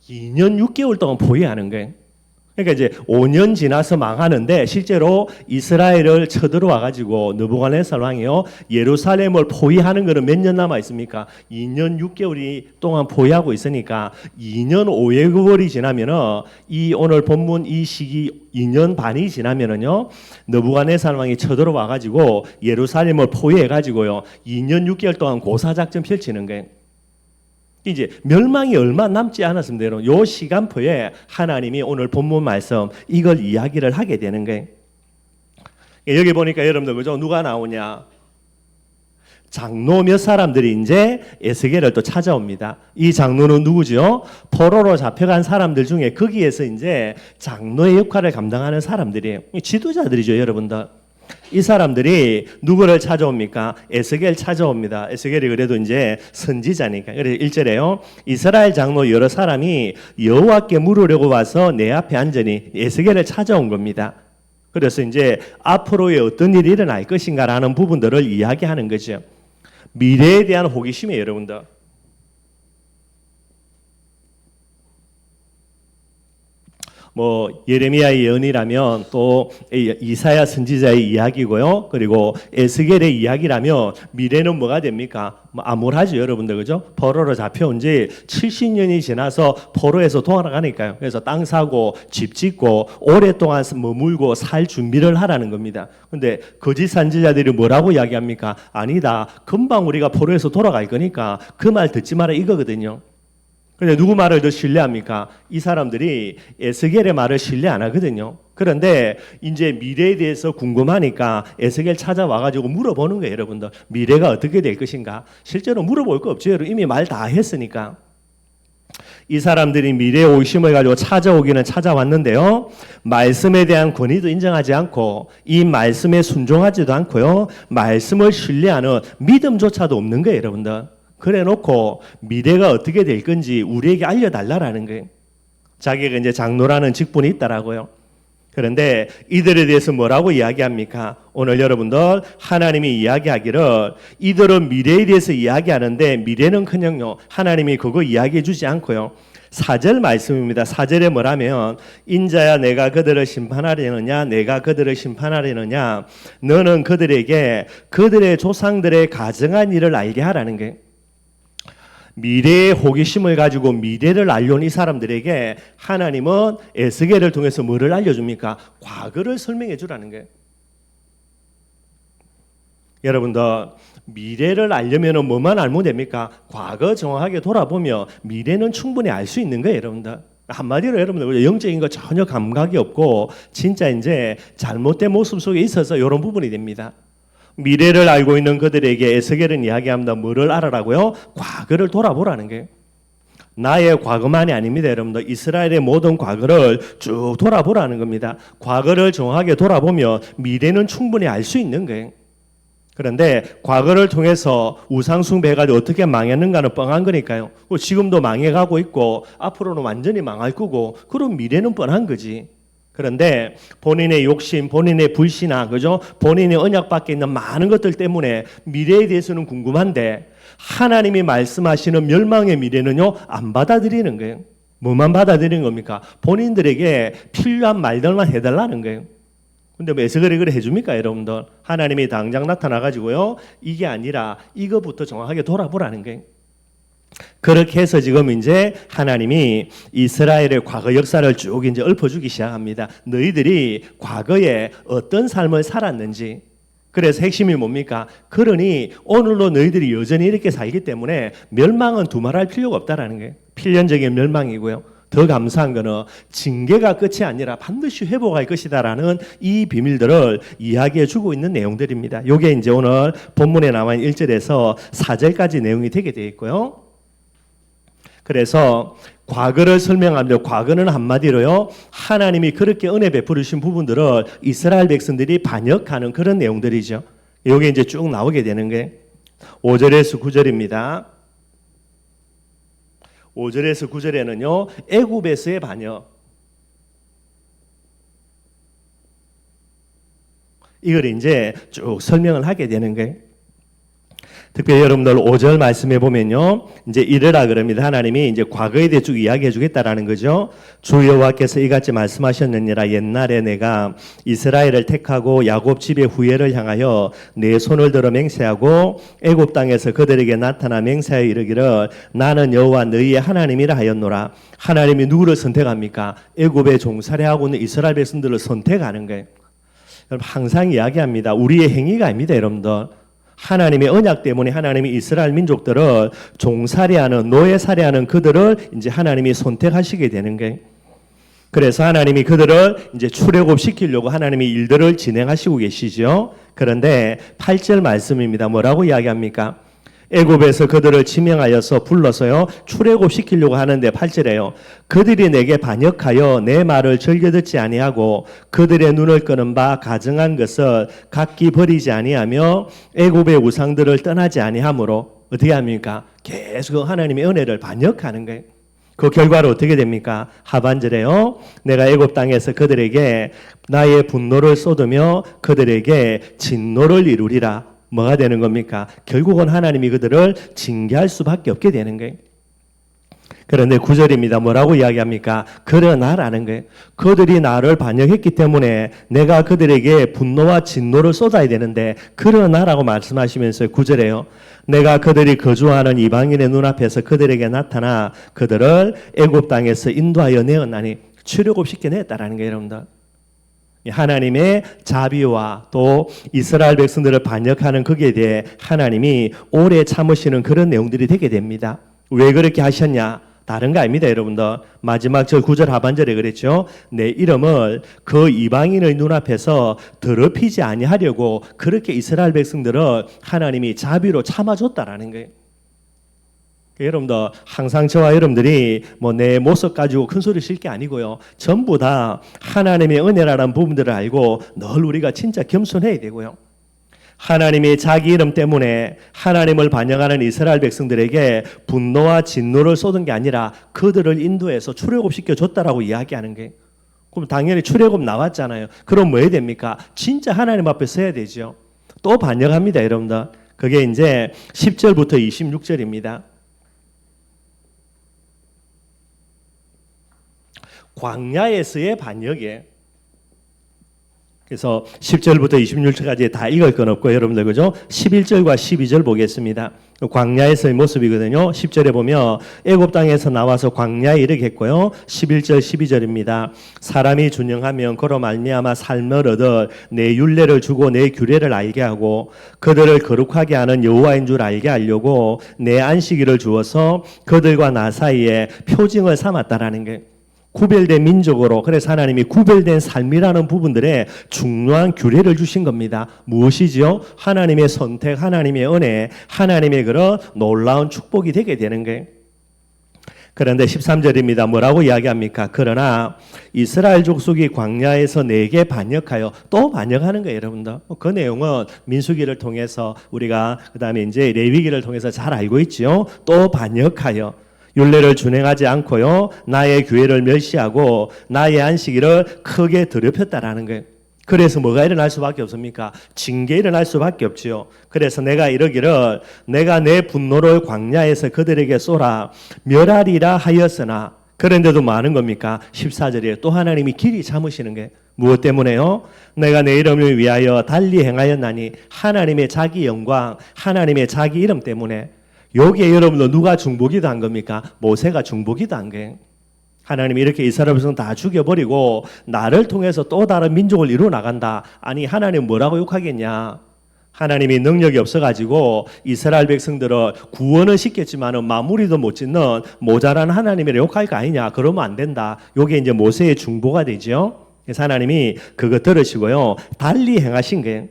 2년 6개월 동안 포위하는 거예요. 그러니까 이제 5년 지나서 망하는데, 실제로 이스라엘을 쳐들어와 가지고 느부갓네살 왕이요 예루살렘을 포위하는 거는 몇 년 남아 있습니까? 2년 6개월이 동안 포위하고 있으니까 2년 5개월이 지나면은, 이 오늘 본문 이 시기 2년 반이 지나면은요, 느부갓네살 왕이 쳐들어와 가지고 예루살렘을 포위해 가지고요 2년 6개월 동안 고사작전 펼치는 거예요. 이제 멸망이 얼마 남지 않았습니다. 여러분, 요 시간표에 하나님이 오늘 본문 말씀 이걸 이야기를 하게 되는 거예요. 여기 보니까 여러분들, 그죠? 누가 나오냐? 장로 몇 사람들이 이제 에스겔을 또 찾아옵니다. 이 장로는 누구죠? 포로로 잡혀간 사람들 중에 거기에서 이제 장로의 역할을 감당하는 사람들이에요. 지도자들이죠, 여러분들. 이 사람들이 누구를 찾아옵니까? 에스겔 찾아옵니다. 에스겔이 그래도 이제 선지자니까. 그래서 1절에요. 이스라엘 장로 여러 사람이 여호와께 물으려고 와서 내 앞에 앉으니, 에스겔을 찾아온 겁니다. 그래서 이제 앞으로의 어떤 일이 일어날 것인가라는 부분들을 이야기하는 거죠. 미래에 대한 호기심이에요, 여러분들. 뭐 예레미야의 예언이라면, 또 이사야 선지자의 이야기고요. 그리고 에스겔의 이야기라면 미래는 뭐가 됩니까? 뭐 암울하죠, 여러분들, 그죠? 포로로 잡혀온 지 70년이 지나서 포로에서 돌아가니까요. 그래서 땅 사고 집 짓고 오랫동안 머물고 살 준비를 하라는 겁니다. 근데 거짓 선지자들이 뭐라고 이야기합니까? 아니다, 금방 우리가 포로에서 돌아갈 거니까 그 말 듣지 마라, 이거거든요. 근데 누구 말을 더 신뢰합니까? 이 사람들이 에스겔의 말을 신뢰 안 하거든요. 그런데 이제 미래에 대해서 궁금하니까 에스겔 찾아와가지고 물어보는 거예요, 여러분들. 미래가 어떻게 될 것인가? 실제로 물어볼 거 없죠. 이미 말 다 했으니까. 이 사람들이 미래의 오심을 가지고 찾아오기는 찾아왔는데요. 말씀에 대한 권위도 인정하지 않고 이 말씀에 순종하지도 않고요. 말씀을 신뢰하는 믿음조차도 없는 거예요, 여러분들. 그래 놓고 미래가 어떻게 될 건지 우리에게 알려달라라는 거예요. 자기가 이제 장로라는 직분이 있다라고요. 그런데 이들에 대해서 뭐라고 이야기합니까? 오늘 여러분들 하나님이 이야기하기를 이들은 미래에 대해서 이야기하는데 미래는커녕요 하나님이 그거 이야기해 주지 않고요. 4절 말씀입니다. 4절에 뭐라면 인자야 내가 그들을 심판하려느냐 내가 그들을 심판하려느냐 너는 그들에게 그들의 조상들의 가정한 일을 알게 하라는 거예요. 미래의 호기심을 가지고 미래를 알려온 이 사람들에게 하나님은 에스겔을 통해서 뭐를 알려줍니까? 과거를 설명해 주라는 거예요. 여러분들 미래를 알려면 뭐만 알면 됩니까? 과거 정확하게 돌아보며 미래는 충분히 알 수 있는 거예요, 여러분들. 한마디로 여러분들 영적인 거 전혀 감각이 없고 진짜 이제 잘못된 모습 속에 있어서 이런 부분이 됩니다. 미래를 알고 있는 그들에게 에스겔은 이야기합니다. 뭐를 알아라고요? 과거를 돌아보라는 게 나의 과거만이 아닙니다. 여러분들 이스라엘의 모든 과거를 쭉 돌아보라는 겁니다. 과거를 정확하게 돌아보면 미래는 충분히 알 수 있는 거예요. 그런데 과거를 통해서 우상 숭배해가지고 어떻게 망했는가는 뻔한 거니까요. 지금도 망해가고 있고 앞으로는 완전히 망할 거고 그럼 미래는 뻔한 거지. 그런데 본인의 욕심, 본인의 불신앙, 그죠? 본인의 언약 밖에 있는 많은 것들 때문에 미래에 대해서는 궁금한데 하나님이 말씀하시는 멸망의 미래는요 안 받아들이는 거예요. 뭐만 받아들이는 겁니까? 본인들에게 필요한 말들만 해달라는 거예요. 근데 뭐 에스겔이 그래 해줍니까, 여러분들? 하나님이 당장 나타나가지고요 이게 아니라 이거부터 정확하게 돌아보라는 거예요. 그렇게 해서 지금 이제 하나님이 이스라엘의 과거 역사를 쭉 이제 읊어주기 시작합니다. 너희들이 과거에 어떤 삶을 살았는지. 그래서 핵심이 뭡니까? 그러니 오늘도 너희들이 여전히 이렇게 살기 때문에 멸망은 두말할 필요가 없다라는 거예요. 필연적인 멸망이고요. 더 감사한 거는 징계가 끝이 아니라 반드시 회복할 것이다라는 이 비밀들을 이야기해 주고 있는 내용들입니다. 이게 이제 오늘 본문에 나와 있는 1절에서 4절까지 내용이 되게 되어 있고요. 그래서 과거를 설명하며 과거는 한마디로요 하나님이 그렇게 은혜 베푸신 부분들을 이스라엘 백성들이 반역하는 그런 내용들이죠. 이게 이제 쭉 나오게 되는 게 5절에서 9절입니다. 5절에서 9절에는요 애굽에서의 반역 이걸 이제 쭉 설명을 하게 되는 거예요. 특별히 여러분들 5절 말씀해 보면요. 이제 이르라 그럽니다. 하나님이 이제 과거에 대해 쭉 이야기해 주겠다라는 거죠. 주 여호와께서 이같이 말씀하셨느니라 옛날에 내가 이스라엘을 택하고 야곱 집의 후예를 향하여 내 손을 들어 맹세하고 애굽 땅에서 그들에게 나타나 맹세하여 이르기를 나는 여호와 너희의 하나님이라 하였노라. 하나님이 누구를 선택합니까? 애굽에 종살이하고 있는 이스라엘 백성들을 선택하는 거예요. 여러분 항상 이야기합니다. 우리의 행위가 아닙니다, 여러분들. 하나님의 언약 때문에 하나님이 이스라엘 민족들을 종살이하는 노예살이하는 그들을 이제 하나님이 선택하시게 되는 거예요. 그래서 하나님이 그들을 이제 출애굽 시키려고 하나님이 일들을 진행하시고 계시죠. 그런데 8절 말씀입니다. 뭐라고 이야기합니까? 애굽에서 그들을 지명하여서 불러서요 출애굽 시키려고 하는데 8절에요. 그들이 내게 반역하여 내 말을 즐겨 듣지 아니하고 그들의 눈을 끄는 바 가증한 것을 각기 버리지 아니하며 애굽의 우상들을 떠나지 아니하므로 어떻게 합니까? 계속 하나님의 은혜를 반역하는 거예요. 그 결과로 어떻게 됩니까? 하반절에요. 내가 애굽 땅에서 그들에게 나의 분노를 쏟으며 그들에게 진노를 이루리라. 뭐가 되는 겁니까? 결국은 하나님이 그들을 징계할 수밖에 없게 되는 거예요. 그런데 9절입니다. 뭐라고 이야기합니까? 그러나라는 거예요. 그들이 나를 반역했기 때문에 내가 그들에게 분노와 진노를 쏟아야 되는데 그러나라고 말씀하시면서 9절에요. 내가 그들이 거주하는 이방인의 눈앞에서 그들에게 나타나 그들을 애굽 땅에서 인도하여 내었나니 출애굽시켜냈다라는 거예요, 여러분들. 하나님의 자비와 또 이스라엘 백성들을 반역하는 거기에 대해 하나님이 오래 참으시는 그런 내용들이 되게 됩니다. 왜 그렇게 하셨냐? 다른 거 아닙니다, 여러분들. 마지막 절 9절 하반절에 그랬죠. 내 이름을 그 이방인의 눈앞에서 더럽히지 아니하려고 그렇게 이스라엘 백성들을 하나님이 자비로 참아줬다라는 거예요. 여러분들 항상 저와 여러분들이 뭐 내 모습 가지고 큰 소리 칠 게 아니고요. 전부 다 하나님의 은혜라는 부분들을 알고 늘 우리가 진짜 겸손해야 되고요. 하나님이 자기 이름 때문에 하나님을 반영하는 이스라엘 백성들에게 분노와 진노를 쏟은 게 아니라 그들을 인도해서 출애굽시켜 줬다라고 이야기하는 게, 그럼 당연히 출애굽 나왔잖아요. 그럼 뭐 해야 됩니까? 진짜 하나님 앞에 서야 되죠. 또 반역합니다, 여러분들. 그게 이제 10절부터 26절입니다. 광야에서의 반역이에요. 그래서 10절부터 26절까지 다 읽을 건 없고 여러분들 그죠? 11절과 12절 보겠습니다. 광야에서의 모습이거든요. 10절에 보면 애굽 땅에서 나와서 광야에 이르겠고요. 11절 12절입니다. 사람이 준영하면 그로 말미암아 삶을 얻어 내 율례를 주고 내 규례를 알게 하고 그들을 거룩하게 하는 여호와인 줄 알게 하려고 내 안식일을 주어서 그들과 나 사이에 표징을 삼았다라는 게, 구별된 민족으로, 그래서 하나님이 구별된 삶이라는 부분들에 중요한 규례를 주신 겁니다. 무엇이지요? 하나님의 선택, 하나님의 은혜, 하나님의 그런 놀라운 축복이 되게 되는 거예요. 그런데 13절입니다. 뭐라고 이야기합니까? 그러나 이스라엘 족속이 광야에서 내게 반역하여, 또 반역하는 거예요, 여러분들. 그 내용은 민수기를 통해서 우리가 그다음에 이제 레위기를 통해서 잘 알고 있지요. 또 반역하여 율례를 준행하지 않고요, 나의 규례를 멸시하고 나의 안식일을 크게 더럽혔다라는 거예요. 그래서 뭐가 일어날 수밖에 없습니까? 징계 일어날 수밖에 없지요. 그래서 내가 이러기를 내가 내 분노를 광야에서 그들에게 쏟아 멸하리라 하였으나, 그런데도 많은 겁니까? 14절에 또 하나님이 길이 참으시는 게 무엇 때문에요? 내가 내 이름을 위하여 달리 행하였나니, 하나님의 자기 영광, 하나님의 자기 이름 때문에. 여기에 여러분들 누가 중보기도 한 겁니까? 모세가 중보기도 한 거예요. 하나님이 이렇게 이스라엘 백성 다 죽여버리고 나를 통해서 또 다른 민족을 이루어 나간다. 아니 하나님 뭐라고 욕하겠냐? 하나님이 능력이 없어가지고 이스라엘 백성들을 구원을 시켰지만 마무리도 못 짓는 모자란 하나님이라 욕할 거 아니냐? 그러면 안 된다. 이게 이제 모세의 중보가 되죠. 그래서 하나님이 그거 들으시고요, 달리 행하신 거예요.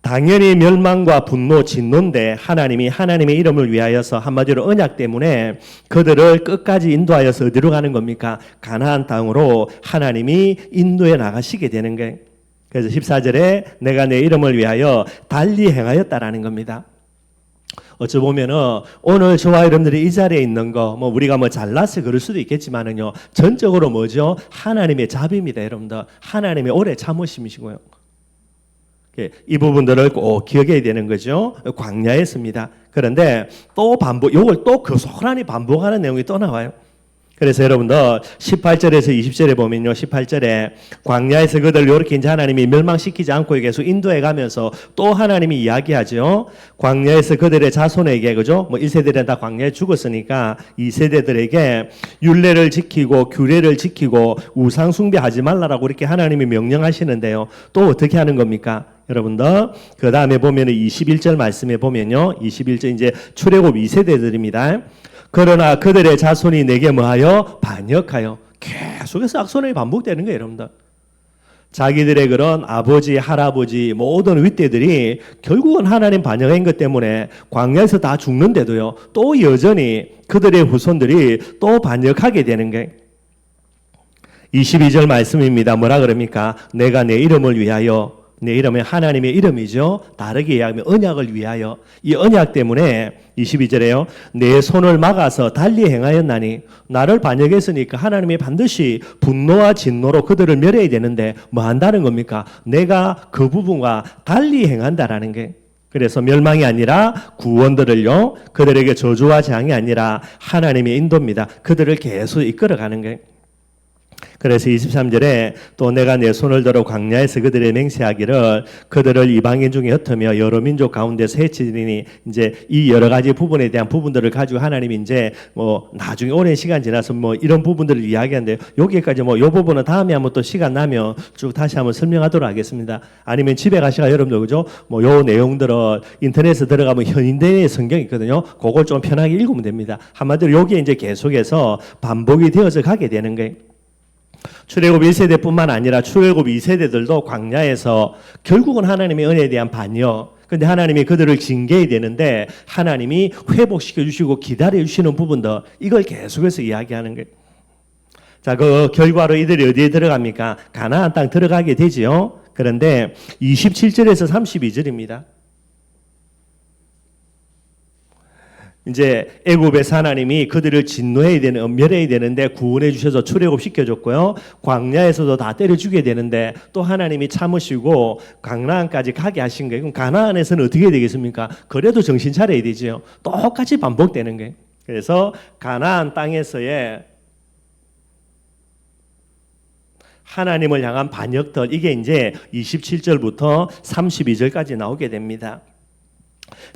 당연히 멸망과 분노, 진노인데 하나님이 하나님의 이름을 위하여서 한마디로 언약 때문에 그들을 끝까지 인도하여서 어디로 가는 겁니까? 가나안 땅으로 하나님이 인도해 나가시게 되는 거예요. 그래서 14절에 내가 내 이름을 위하여 달리 행하였다라는 겁니다. 어찌 보면은 오늘 저와 여러분들이 이 자리에 있는 거, 뭐 우리가 뭐 잘나서 그럴 수도 있겠지만은요, 전적으로 뭐죠? 하나님의 자비입니다, 여러분들. 하나님의 오래 참으심이시고요. 이 부분들을 꼭 기억해야 되는 거죠. 광야였습니다. 그런데 또 반복, 이걸 또 고스란히 반복하는 내용이 또 나와요. 그래서 여러분들 18절에서 20절에 보면요, 18절에 광야에서 그들 이렇게 이제 하나님이 멸망시키지 않고 계속 인도해 가면서 또 하나님이 이야기하죠. 광야에서 그들의 자손에게, 그죠? 뭐 1세대는 다 광야에 죽었으니까 2세대들에게 율례를 지키고 규례를 지키고 우상 숭배하지 말라라고 이렇게 하나님이 명령하시는데요. 또 어떻게 하는 겁니까? 여러분들 그 다음에 보면은 21절 말씀에 보면요, 21절 이제 출애굽 2세대들입니다. 그러나 그들의 자손이 내게 뭐하여? 반역하여. 계속해서 악선이 반복되는 거예요, 여러분들. 자기들의 그런 아버지, 할아버지, 모든 윗대들이 결국은 하나님 반역한 것 때문에 광야에서 다 죽는데도요, 또 여전히 그들의 후손들이 또 반역하게 되는 거예요. 22절 말씀입니다. 뭐라 그럽니까? 내가 내 이름을 위하여, 내 이름은 하나님의 이름이죠. 다르게 이야기하면 언약을 위하여. 이 언약 때문에 22절에요. 내 손을 막아서 달리 행하였나니, 나를 반역했으니까 하나님이 반드시 분노와 진노로 그들을 멸해야 되는데 뭐 한다는 겁니까? 내가 그 부분과 달리 행한다라는 게. 그래서 멸망이 아니라 구원들을요, 그들에게 저주와 재앙이 아니라 하나님의 인도입니다. 그들을 계속 이끌어가는 거예요. 그래서 23절에 또 내가 내 손을 들어 광야에서 그들의 맹세하기를 그들을 이방인 중에 흩으며 여러 민족 가운데서 해치리니 이제 이 여러 가지 부분에 대한 부분들을 가지고 하나님이 이제 뭐 나중에 오랜 시간 지나서 뭐 이런 부분들을 이야기하는데 여기까지 뭐 요 부분은 다음에 한번 또 시간 나면 쭉 다시 한번 설명하도록 하겠습니다. 아니면 집에 가시가 여러분들 그죠? 뭐 요 내용들을 인터넷에 들어가면 현인대의 성경이 있거든요. 그걸 좀 편하게 읽으면 됩니다. 한마디로 여기에 이제 계속해서 반복이 되어서 가게 되는 거예요. 출애굽 1세대뿐만 아니라 출애굽 2세대들도 광야에서 결국은 하나님의 은혜에 대한 반여, 근데 하나님이 그들을 징계해야 되는데 하나님이 회복시켜 주시고 기다려 주시는 부분들, 이걸 계속해서 이야기하는 거예요. 자, 그 결과로 이들이 어디에 들어갑니까? 가나안 땅 들어가게 되지요. 그런데 27절에서 32절입니다. 이제 애굽에서 하나님이 그들을 진노해야 되는, 멸해야 되는데 구원해 주셔서 출애굽 시켜줬고요. 광야에서도 다 때려 죽여야 되는데 또 하나님이 참으시고 가나안까지 가게 하신 거예요. 그럼 가나안에서는 어떻게 되겠습니까? 그래도 정신 차려야 되죠. 똑같이 반복되는 거예요. 그래서 가나안 땅에서의 하나님을 향한 반역들, 이게 이제 27절부터 32절까지 나오게 됩니다.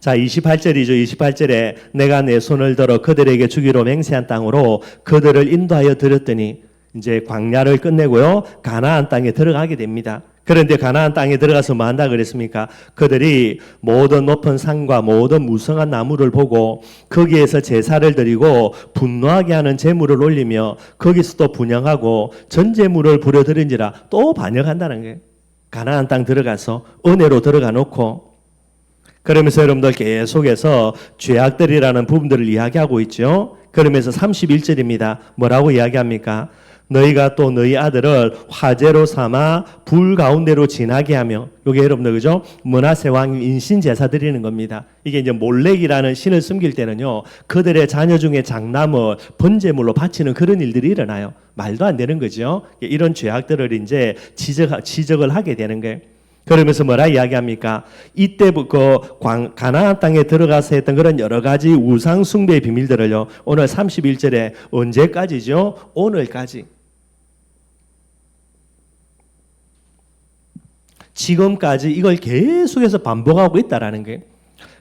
자, 28절이죠. 28절에 내가 내 손을 들어 그들에게 주기로 맹세한 땅으로 그들을 인도하여 드렸더니 이제 광야를 끝내고요. 가나안 땅에 들어가게 됩니다. 그런데 가나안 땅에 들어가서 뭐 한다 그랬습니까? 그들이 모든 높은 산과 모든 무성한 나무를 보고 거기에서 제사를 드리고 분노하게 하는 제물을 올리며 거기서 또 분향하고 전제물을 부려드린지라 또 반역한다는 거예요. 가나안 땅 들어가서 은혜로 들어가 놓고 그러면서 여러분들 계속해서 죄악들이라는 부분들을 이야기하고 있죠. 그러면서 31절입니다. 뭐라고 이야기합니까? 너희가 또 너희 아들을 화제로 삼아 불 가운데로 지나게 하며, 이게 여러분들 그죠? 므낫세 왕 인신 제사 드리는 겁니다. 이게 이제 몰렉이라는 신을 숨길 때는요, 그들의 자녀 중에 장남을 번제물로 바치는 그런 일들이 일어나요. 말도 안 되는 거죠. 이런 죄악들을 이제 지적을 하게 되는 거예요. 그러면서 뭐라 이야기합니까? 이때 가나안 땅에 들어가서 했던 그런 여러 가지 우상 숭배의 비밀들을요, 오늘 31절에 언제까지죠? 오늘까지. 지금까지 이걸 계속해서 반복하고 있다라는 거예요.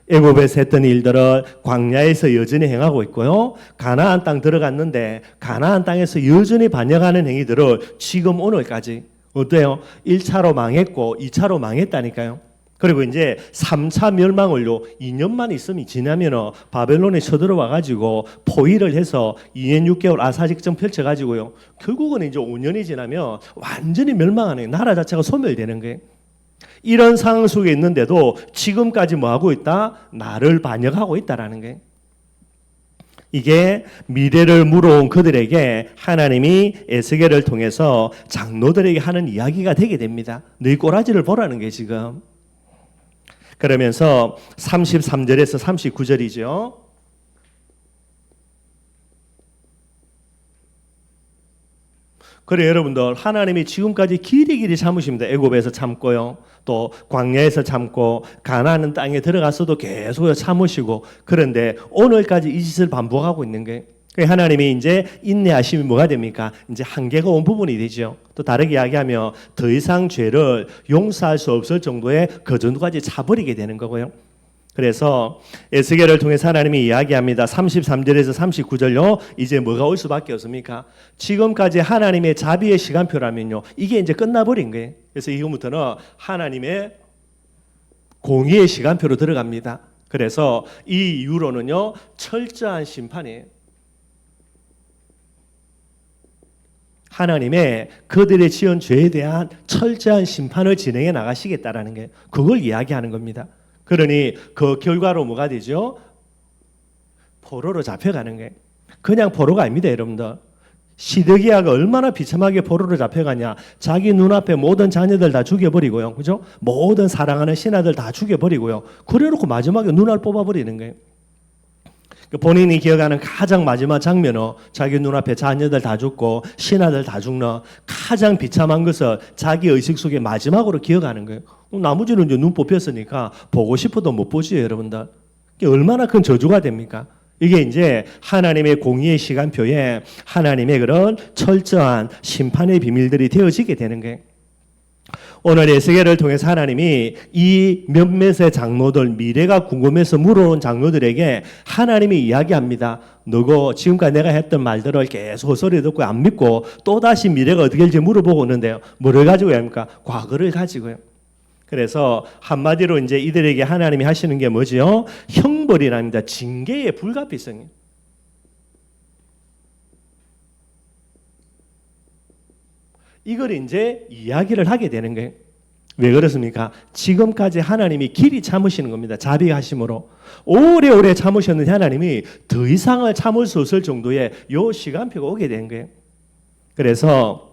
애굽에서 했던 일들을 광야에서 여전히 행하고 있고요. 가나안 땅 들어갔는데 가나안 땅에서 여전히 반역하는 행위들을 지금 오늘까지. 어때요? 1차로 망했고 2차로 망했다니까요. 그리고 이제 3차 멸망을요, 2년만 있으면 지나면 바벨론에 쳐들어와 가지고 포위를 해서 2년 6개월 아사직전 펼쳐 가지고요, 결국은 이제 5년이 지나면 완전히 멸망하는, 나라 자체가 소멸되는 거예요. 이런 상황 속에 있는데도 지금까지 뭐 하고 있다? 나를 반역하고 있다라는 거예요. 이게 미래를 물어온 그들에게 하나님이 에스겔을 통해서 장로들에게 하는 이야기가 되게 됩니다. 너희 꼬라지를 보라는 게 지금. 그러면서 33절에서 39절이죠. 그래 여러분들, 하나님이 지금까지 길이 참으십니다. 애굽에서 참고요, 또 광야에서 참고 가나안 땅에 들어가서도 계속 참으시고, 그런데 오늘까지 이 짓을 반복하고 있는 거예요. 하나님이 이제 인내하심이 뭐가 됩니까? 이제 한계가 온 부분이 되죠. 또 다르게 이야기하면 더 이상 죄를 용서할 수 없을 정도의 그 정도까지 차버리게 되는 거고요. 그래서 에스겔을 통해서 하나님이 이야기합니다. 33절에서 39절요. 이제 뭐가 올 수밖에 없습니까? 지금까지 하나님의 자비의 시간표라면요, 이게 이제 끝나버린 거예요. 그래서 이후부터는 하나님의 공의의 시간표로 들어갑니다. 그래서 이 이후로는요, 철저한 심판이에요. 하나님의 그들의 지은 죄에 대한 철저한 심판을 진행해 나가시겠다라는 게, 그걸 이야기하는 겁니다. 그러니 그 결과로 뭐가 되죠? 포로로 잡혀가는 거예요. 그냥 포로가 아닙니다, 여러분들. 시드기야가 얼마나 비참하게 포로로 잡혀가냐. 자기 눈앞에 모든 자녀들 다 죽여버리고요, 그죠? 모든 사랑하는 신하들 다 죽여버리고요. 그래놓고 마지막에 눈알 뽑아버리는 거예요. 본인이 기억하는 가장 마지막 장면은 자기 눈앞에 자녀들 다 죽고 신하들 다 죽는 가장 비참한 것을 자기 의식 속에 마지막으로 기억하는 거예요. 나머지는 이제 눈 뽑혔으니까 보고 싶어도 못 보지요, 여러분들. 이게 얼마나 큰 저주가 됩니까? 이게 이제 하나님의 공의의 시간표에 하나님의 그런 철저한 심판의 비밀들이 되어지게 되는 거예요. 오늘 에스겔을 통해서 하나님이 이 몇몇의 장로들, 미래가 궁금해서 물어온 장로들에게 하나님이 이야기합니다. 너고 지금까지 내가 했던 말들을 계속 헛소리 듣고 안 믿고 또다시 미래가 어떻게 될지 물어보고 있는데요. 뭐를 가지고 합니까? 과거를 가지고요. 그래서 한마디로 이제 이들에게 하나님이 하시는 게 뭐지요? 형벌이랍니다. 징계의 불가피성이에요. 이걸 이제 이야기를 하게 되는 거예요. 왜 그렇습니까? 지금까지 하나님이 길이 참으시는 겁니다. 자비하심으로. 오래오래 참으셨는데 하나님이 더 이상을 참을 수 없을 정도의 요 시간표가 오게 된 거예요. 그래서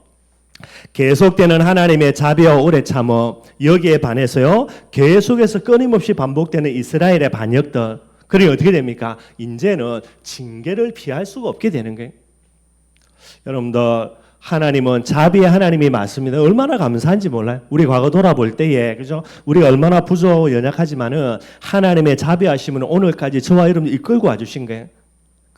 계속되는 하나님의 자비와 오래 참어 여기에 반해서요. 계속해서 끊임없이 반복되는 이스라엘의 반역들. 그리고 어떻게 됩니까? 이제는 징계를 피할 수가 없게 되는 거예요. 여러분들 하나님은 자비의 하나님이 맞습니다. 얼마나 감사한지 몰라요. 우리 과거 돌아볼 때에 그죠? 우리가 얼마나 부족하고 연약하지만은 하나님의 자비하심은 오늘까지 저와 여러분 이끌고 와주신 거예요.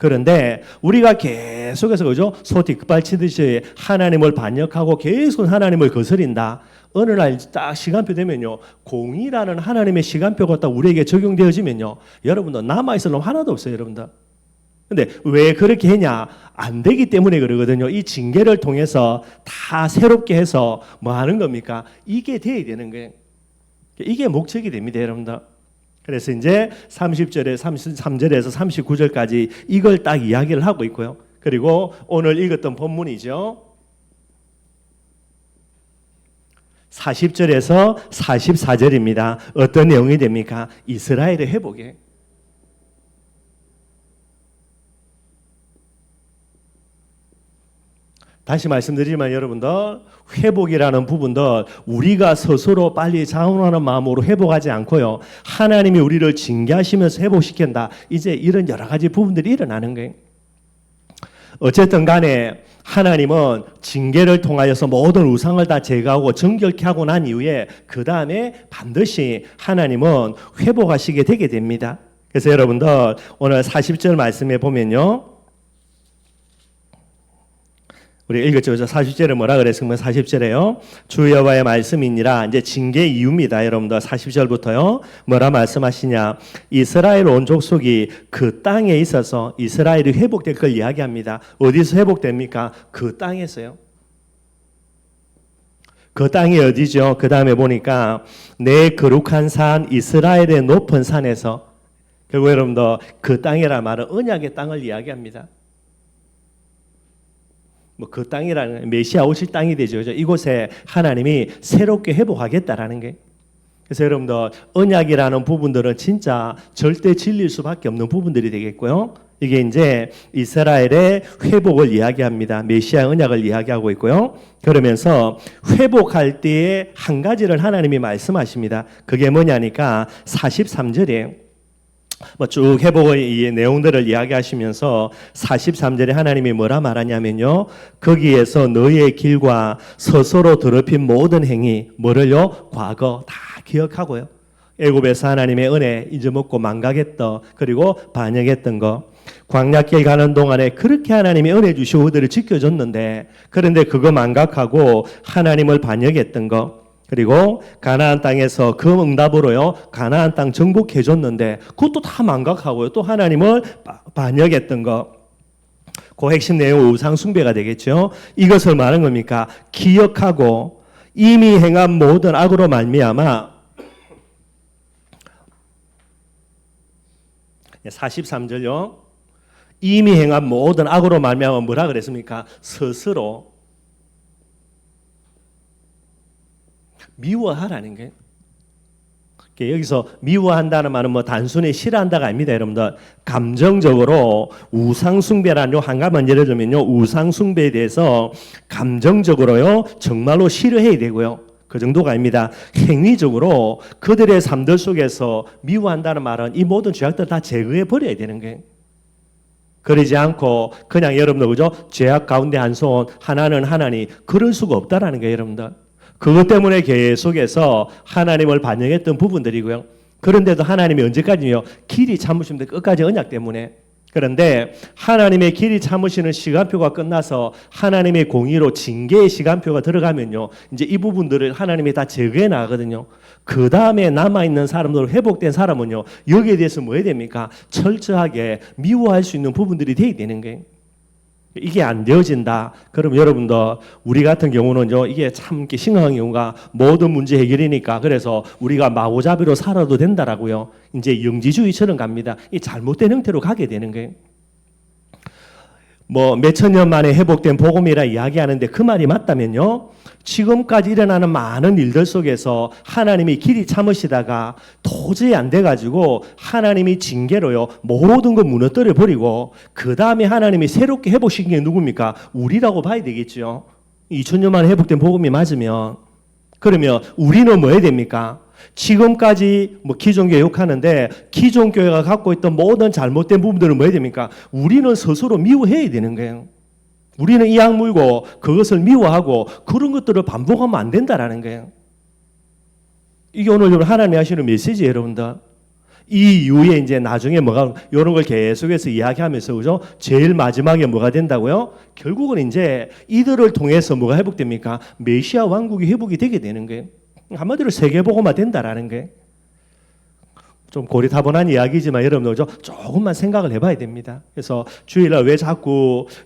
그런데 우리가 계속해서 그죠? 소띠 급발치듯이 하나님을 반역하고 계속 하나님을 거스린다. 어느 날 딱 시간표 되면요, 공의라는 하나님의 시간표가 딱 우리에게 적용되어지면요, 여러분들 남아 있을 놈 하나도 없어요, 여러분들. 근데 왜 그렇게 했냐? 안 되기 때문에 그러거든요. 이 징계를 통해서 다 새롭게 해서 뭐 하는 겁니까? 이게 돼야 되는 거예요. 이게 목적이 됩니다, 여러분들. 그래서 이제 30절에 33절에서 39절까지 이걸 딱 이야기를 하고 있고요. 그리고 오늘 읽었던 본문이죠. 40절에서 44절입니다. 어떤 내용이 됩니까? 이스라엘의 회복이에요. 다시 말씀드리지만 여러분들 회복이라는 부분들 우리가 스스로 빨리 자원하는 마음으로 회복하지 않고요. 하나님이 우리를 징계하시면서 회복시킨다. 이제 이런 여러 가지 부분들이 일어나는 거예요. 어쨌든 간에 하나님은 징계를 통하여서 모든 우상을 다 제거하고 정결케 하고 난 이후에 그 다음에 반드시 하나님은 회복하시게 되게 됩니다. 그래서 여러분들 오늘 40절 말씀에 보면요. 우리 읽었죠. 40절에 뭐라 그랬으면 40절에요. 주 여호와의 말씀이니라. 이제 징계 이유입니다. 여러분들 40절부터요. 뭐라 말씀하시냐. 이스라엘 온 족속이 그 땅에 있어서 이스라엘이 회복될 걸 이야기합니다. 어디서 회복됩니까? 그 땅에서요. 그 땅이 어디죠? 그 다음에 보니까 내 거룩한 산 이스라엘의 높은 산에서 결국 여러분들 그 땅이라 말은 언약의 땅을 이야기합니다. 그 땅이라는 메시아 오실 땅이 되죠. 이곳에 하나님이 새롭게 회복하겠다라는 게. 그래서 여러분들 언약이라는 부분들은 진짜 절대 진리일 수밖에 없는 부분들이 되겠고요. 이게 이제 이스라엘의 회복을 이야기합니다. 메시아 언약을 이야기하고 있고요. 그러면서 회복할 때에 한 가지를 하나님이 말씀하십니다. 그게 뭐냐니까 43절이에요. 쭉 회복의 내용들을 이야기하시면서 43절에 하나님이 뭐라 말하냐면요. 거기에서 너희의 길과 스스로 더럽힌 모든 행위, 뭐를요? 과거 다 기억하고요. 애굽에서 하나님의 은혜 잊어먹고 망각했던 그리고 반역했던 거. 광야길 가는 동안에 그렇게 하나님이 은혜 주시고 그들을 지켜줬는데 그런데 그거 망각하고 하나님을 반역했던 거. 그리고 가나안 땅에서 그 응답으로요. 가나안 땅 정복해 줬는데 그것도 다 망각하고요. 또 하나님을 반역했던 거. 그 핵심 내용 우상 숭배가 되겠죠. 이것을 말하는 겁니까? 기억하고 이미 행한 모든 악으로 말미암아 43절요. 이미 행한 모든 악으로 말미암아 뭐라 그랬습니까? 스스로 미워하라는 거예요. 여기서 미워한다는 말은 뭐 단순히 싫어한다가 아닙니다, 여러분들. 감정적으로 우상숭배라는 한 가지만 예를 들면요, 우상숭배에 대해서 감정적으로요 정말로 싫어해야 되고요. 그 정도가 아닙니다. 행위적으로 그들의 삶들 속에서 미워한다는 말은 이 모든 죄악들 다 제거해 버려야 되는 거예요. 그러지 않고 그냥 여러분들 그죠? 죄악 가운데 한 손 하나는 하나니 그럴 수가 없다라는 거예요, 여러분들. 그것 때문에 계속해서 하나님을 반영했던 부분들이고요. 그런데도 하나님이 언제까지요? 길이 참으십니다. 끝까지 언약 때문에. 그런데 하나님의 길이 참으시는 시간표가 끝나서 하나님의 공의로 징계의 시간표가 들어가면요, 이제 이 부분들을 하나님이 다 제거해 나가거든요. 그 다음에 남아있는 사람들, 회복된 사람은요, 여기에 대해서 뭐 해야 됩니까? 철저하게 미워할 수 있는 부분들이 돼야 되는 거예요. 이게 안 되어진다. 그럼 여러분들, 우리 같은 경우는요, 이게 참 심각한 경우가 모든 문제 해결이니까 그래서 우리가 마구잡이로 살아도 된다라고요. 이제 영지주의처럼 갑니다. 이 잘못된 형태로 가게 되는 거예요. 뭐 몇천 년 만에 회복된 복음이라 이야기하는데 그 말이 맞다면요, 지금까지 일어나는 많은 일들 속에서 하나님이 길이 참으시다가 도저히 안 돼가지고 하나님이 징계로요 모든 거 무너뜨려 버리고 그 다음에 하나님이 새롭게 회복시킨 게 누굽니까? 우리라고 봐야 되겠죠. 2000년 만에 회복된 복음이 맞으면. 그러면 우리는 뭐 해야 됩니까? 지금까지 뭐 기존 교회 욕하는데 기존 교회가 갖고 있던 모든 잘못된 부분들은 뭐 해야 됩니까? 우리는 스스로 미워해야 되는 거예요. 우리는 이 악물고 그것을 미워하고 그런 것들을 반복하면 안 된다라는 거예요. 이게 오늘 하나님이 하시는 메시지예요, 여러분들. 이 이후에 이제 나중에 뭐가 이런 걸 계속해서 이야기하면서 그죠? 제일 마지막에 뭐가 된다고요? 결국은 이제 이들을 통해서 뭐가 회복됩니까? 메시아 왕국이 회복이 되게 되는 거예요. 한마디로 세계복음화 된다라는 거예요. 좀 고리타분한 이야기지만 여러분들 조금만 생각을 해봐야 됩니다. 그래서 주일날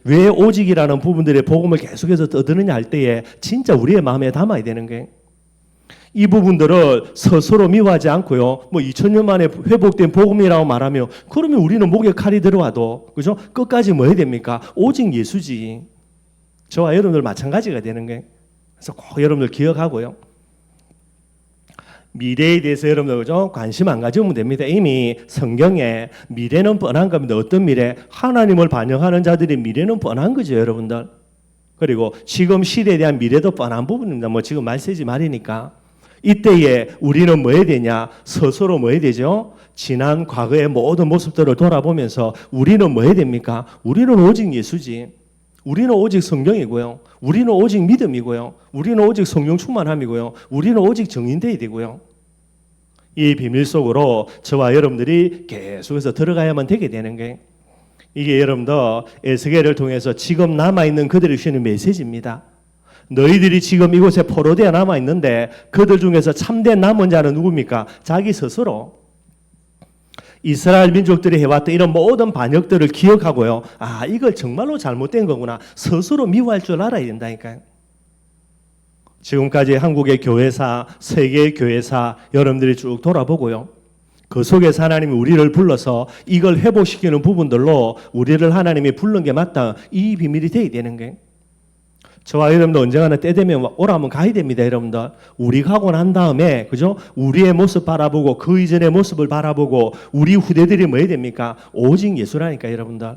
왜 오직이라는 부분들의 복음을 계속해서 떠드느냐 할 때에 진짜 우리의 마음에 담아야 되는 거예요. 이 부분들을 스스로 미워하지 않고요. 뭐 2000년 만에 회복된 복음이라고 말하면 그러면 우리는 목에 칼이 들어와도 그죠? 끝까지 뭐 해야 됩니까? 오직 예수지. 저와 여러분들 마찬가지가 되는 거예요. 그래서 꼭 여러분들 기억하고요. 미래에 대해서 여러분들 그죠? 관심 안 가지면 됩니다. 이미 성경에 미래는 뻔한 겁니다. 어떤 미래? 하나님을 반영하는 자들의 미래는 뻔한 거죠, 여러분들. 그리고 지금 시대에 대한 미래도 뻔한 부분입니다. 뭐 지금 말세지 말이니까. 이때에 우리는 뭐 해야 되냐? 스스로 뭐 해야 되죠? 지난 과거의 모든 모습들을 돌아보면서 우리는 뭐 해야 됩니까? 우리는 오직 예수지. 우리는 오직 성경이고요. 우리는 오직 믿음이고요. 우리는 오직 성령 충만함이고요. 우리는 오직 정인되어야 되고요. 이 비밀 속으로 저와 여러분들이 계속해서 들어가야만 되게 되는 게 이게 여러분들 에스겔을 통해서 지금 남아있는 그들이 주시는 메시지입니다. 너희들이 지금 이곳에 포로되어 남아있는데 그들 중에서 참된 남은 자는 누굽니까? 자기 스스로. 이스라엘 민족들이 해왔던 이런 모든 반역들을 기억하고요. 아, 이걸 정말로 잘못된 거구나. 스스로 미워할 줄 알아야 된다니까요. 지금까지 한국의 교회사, 세계의 교회사 여러분들이 쭉 돌아보고요. 그 속에서 하나님이 우리를 불러서 이걸 회복시키는 부분들로 우리를 하나님이 부른 게 맞다. 이 비밀이 돼야 되는 거예요. 저와 여러분들 언젠가는 때 되면 오라면 가야 됩니다, 여러분들. 우리 가고 난 다음에, 그죠? 우리의 모습 바라보고, 그 이전의 모습을 바라보고, 우리 후대들이 뭐 해야 됩니까? 오직 예수라니까, 여러분들.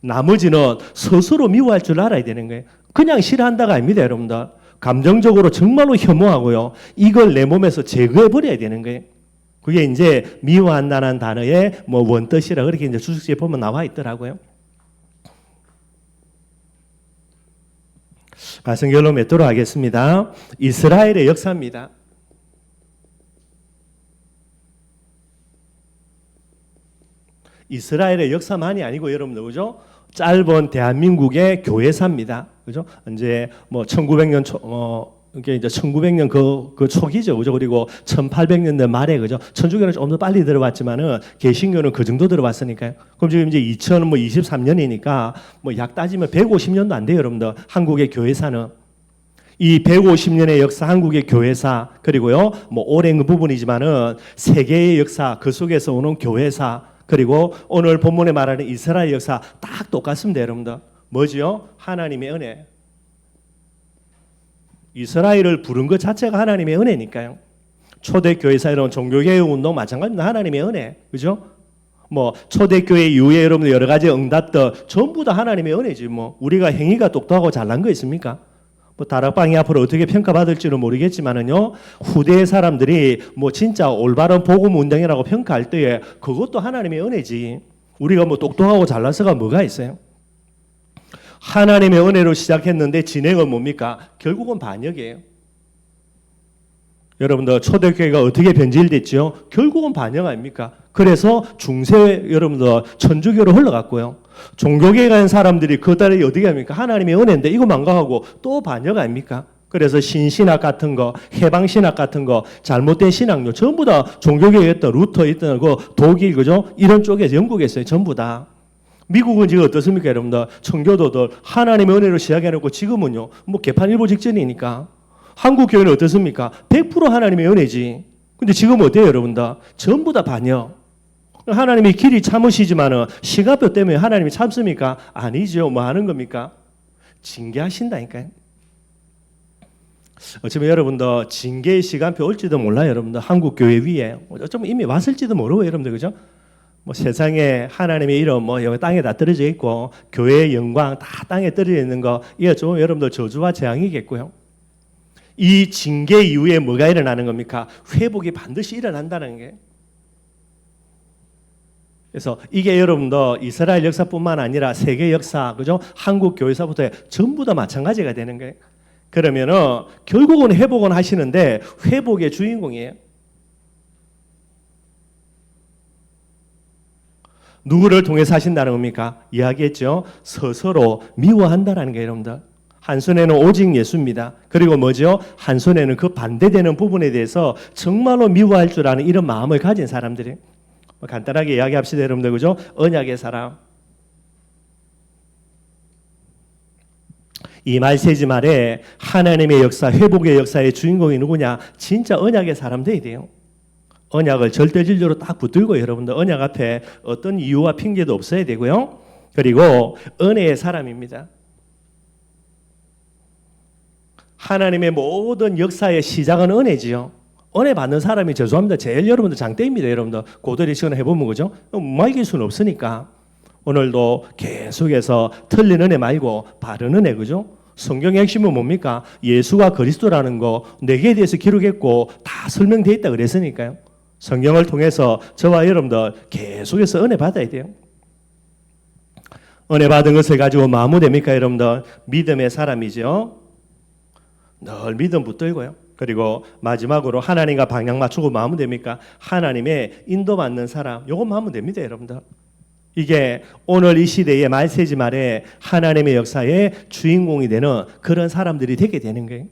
나머지는 스스로 미워할 줄 알아야 되는 거예요. 그냥 싫어한다가 아닙니다, 여러분들. 감정적으로 정말로 혐오하고요. 이걸 내 몸에서 제거해버려야 되는 거예요. 그게 이제 미워한다는 단어의 뭐 원뜻이라 그렇게 이제 주석지에 보면 나와 있더라고요. 말씀 결론 맺도록 하겠습니다. 이스라엘의 역사입니다. 이스라엘의 역사만이 아니고 여러분들 그죠? 짧은 대한민국의 교회사입니다. 그죠? 이제 뭐 1900년 이게 이제 1900년 그 초기죠. 그죠? 그리고 1800년대 말에 그죠? 천주교는 좀 더 빨리 들어왔지만은 개신교는 그 정도 들어왔으니까요. 그럼 지금 이제 2023년이니까 뭐 약 따지면 150년도 안 돼요, 여러분들. 한국의 교회사는 이 150년의 역사, 한국의 교회사, 그리고요, 뭐 오랜 그 부분이지만은 세계의 역사, 그 속에서 오는 교회사, 그리고 오늘 본문에 말하는 이스라엘 역사 딱 똑같습니다, 여러분들. 뭐지요? 하나님의 은혜. 이스라엘을 부른 것 자체가 하나님의 은혜니까요. 초대교회사 이런 종교개혁 운동 마찬가지입니다. 하나님의 은혜. 그죠? 뭐 초대교회 이후에 여러분들 여러 가지 응답들 전부 다 하나님의 은혜지 뭐. 우리가 행위가 똑똑하고 잘난 거 있습니까? 뭐 다락방이 앞으로 어떻게 평가받을지는 모르겠지만은요. 후대의 사람들이 뭐 진짜 올바른 복음 운동이라고 평가할 때에 그것도 하나님의 은혜지. 우리가 뭐 똑똑하고 잘나서가 뭐가 있어요? 하나님의 은혜로 시작했는데 진행은 뭡니까? 결국은 반역이에요. 여러분들 초대교회가 어떻게 변질됐죠? 결국은 반역 아닙니까? 그래서 중세 여러분들 천주교로 흘러갔고요. 종교계에 간 사람들이 그 딸이 어떻게 합니까? 하나님의 은혜인데 이거 망각하고 또 반역 아닙니까? 그래서 신신학 같은 거, 해방신학 같은 거, 잘못된 신학료 전부 다 종교계에 있던 루터 있던 그 독일 그죠? 이런 쪽에서 영국에서 전부 다. 미국은 지금 어떻습니까, 여러분들? 청교도들 하나님의 은혜로 시작해놓고 지금은요, 뭐 개판 일보 직전이니까. 한국 교회는 어떻습니까? 100% 하나님의 은혜지. 근데 지금 어때요, 여러분들? 전부 다 반역. 하나님이 길이 참으시지만은 시간표 때문에 하나님이 참습니까? 아니죠. 뭐 하는 겁니까? 징계하신다니까요. 어쩌면 여러분들 징계의 시간표 올지도 몰라요, 여러분들. 한국 교회 위에 어쩌면 이미 왔을지도 모르고 여러분들 그죠? 뭐 세상에 하나님의 이름 뭐 여기 땅에 다 떨어져 있고 교회의 영광 다 땅에 떨어져 있는 거 이거 좀 여러분들 저주와 재앙이겠고요. 이 징계 이후에 뭐가 일어나는 겁니까? 회복이 반드시 일어난다는 게. 그래서 이게 여러분들 이스라엘 역사뿐만 아니라 세계 역사, 그죠? 한국 교회사부터 전부 다 마찬가지가 되는 거예요. 그러면은 결국은 회복은 하시는데 회복의 주인공이에요. 누구를 통해서 하신다는 겁니까? 이야기했죠. 스스로 미워한다라는 게 여러분들. 한 손에는 오직 예수입니다. 그리고 뭐죠? 한 손에는 그 반대되는 부분에 대해서 정말로 미워할 줄 아는 이런 마음을 가진 사람들이. 간단하게 이야기합시다, 여러분들. 그죠? 언약의 사람. 이 말세지 말에 하나님의 역사, 회복의 역사의 주인공이 누구냐? 진짜 언약의 사람 돼야 돼요. 언약을 절대 진리로 딱 붙들고 여러분들 언약 앞에 어떤 이유와 핑계도 없어야 되고요. 그리고 은혜의 사람입니다. 하나님의 모든 역사의 시작은 은혜지요. 은혜 받는 사람이 죄송합니다. 제일 여러분들 장대입니다. 여러분들 고도리 시간을 해보면 그죠? 뭐 이길 수는 없으니까 오늘도 계속해서 틀린 은혜 말고 바른 은혜 그죠? 성경의 핵심은 뭡니까? 예수가 그리스도라는 거 내게 대해서 기록했고 다 설명되어 있다 그랬으니까요. 성경을 통해서 저와 여러분들 계속해서 은혜 받아야 돼요. 은혜 받은 것을 가지고 뭐하면 됩니까, 여러분들? 믿음의 사람이죠. 늘 믿음 붙들고요. 그리고 마지막으로 하나님과 방향 맞추고 뭐하면 됩니까? 하나님의 인도받는 사람. 요것만 하면 됩니다, 여러분들. 이게 오늘 이 시대의 말세지 말에 하나님의 역사의 주인공이 되는 그런 사람들이 되게 되는 거예요.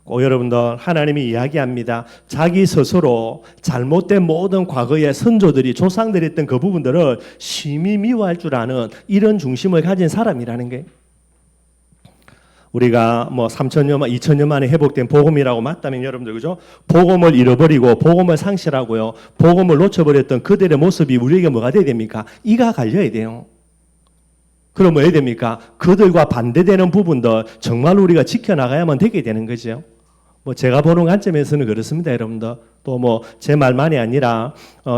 여러분들 하나님이 이야기합니다. 자기 스스로 잘못된 모든 과거의 선조들이 조상들이 했던 그 부분들을 심히 미워할 줄 아는 이런 중심을 가진 사람이라는 게 우리가 뭐 3,000년, 2,000년 만에 회복된 복음이라고 맞다면 여러분들 그죠? 복음을 잃어버리고 복음을 상실하고요. 복음을 놓쳐버렸던 그들의 모습이 우리에게 뭐가 돼야 됩니까? 이가 갈려야 돼요. 그럼 뭐 해야 됩니까? 그들과 반대되는 부분들 정말 우리가 지켜나가야만 되게 되는 거죠. 뭐 제가 보는 관점에서는 그렇습니다, 여러분들. 또 뭐 제 말만이 아니라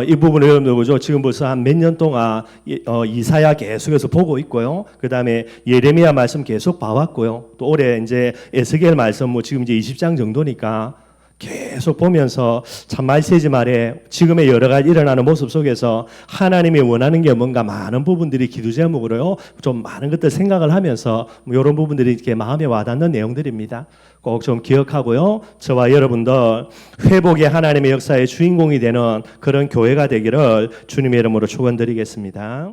이 부분을 여러분들 보죠. 지금 벌써 한 몇 년 동안 이사야 계속해서 보고 있고요. 그 다음에 예레미야 말씀 계속 봐왔고요. 또 올해 이제 에스겔 말씀 뭐 지금 이제 20장 정도니까 계속 보면서 참 말세지 말에 지금의 여러 가지 일어나는 모습 속에서 하나님이 원하는 게 뭔가 많은 부분들이 기도 제목으로요. 좀 많은 것들 생각을 하면서 뭐 이런 부분들이 이렇게 마음에 와닿는 내용들입니다. 꼭 좀 기억하고요. 저와 여러분들 회복의 하나님의 역사의 주인공이 되는 그런 교회가 되기를 주님의 이름으로 축원드리겠습니다.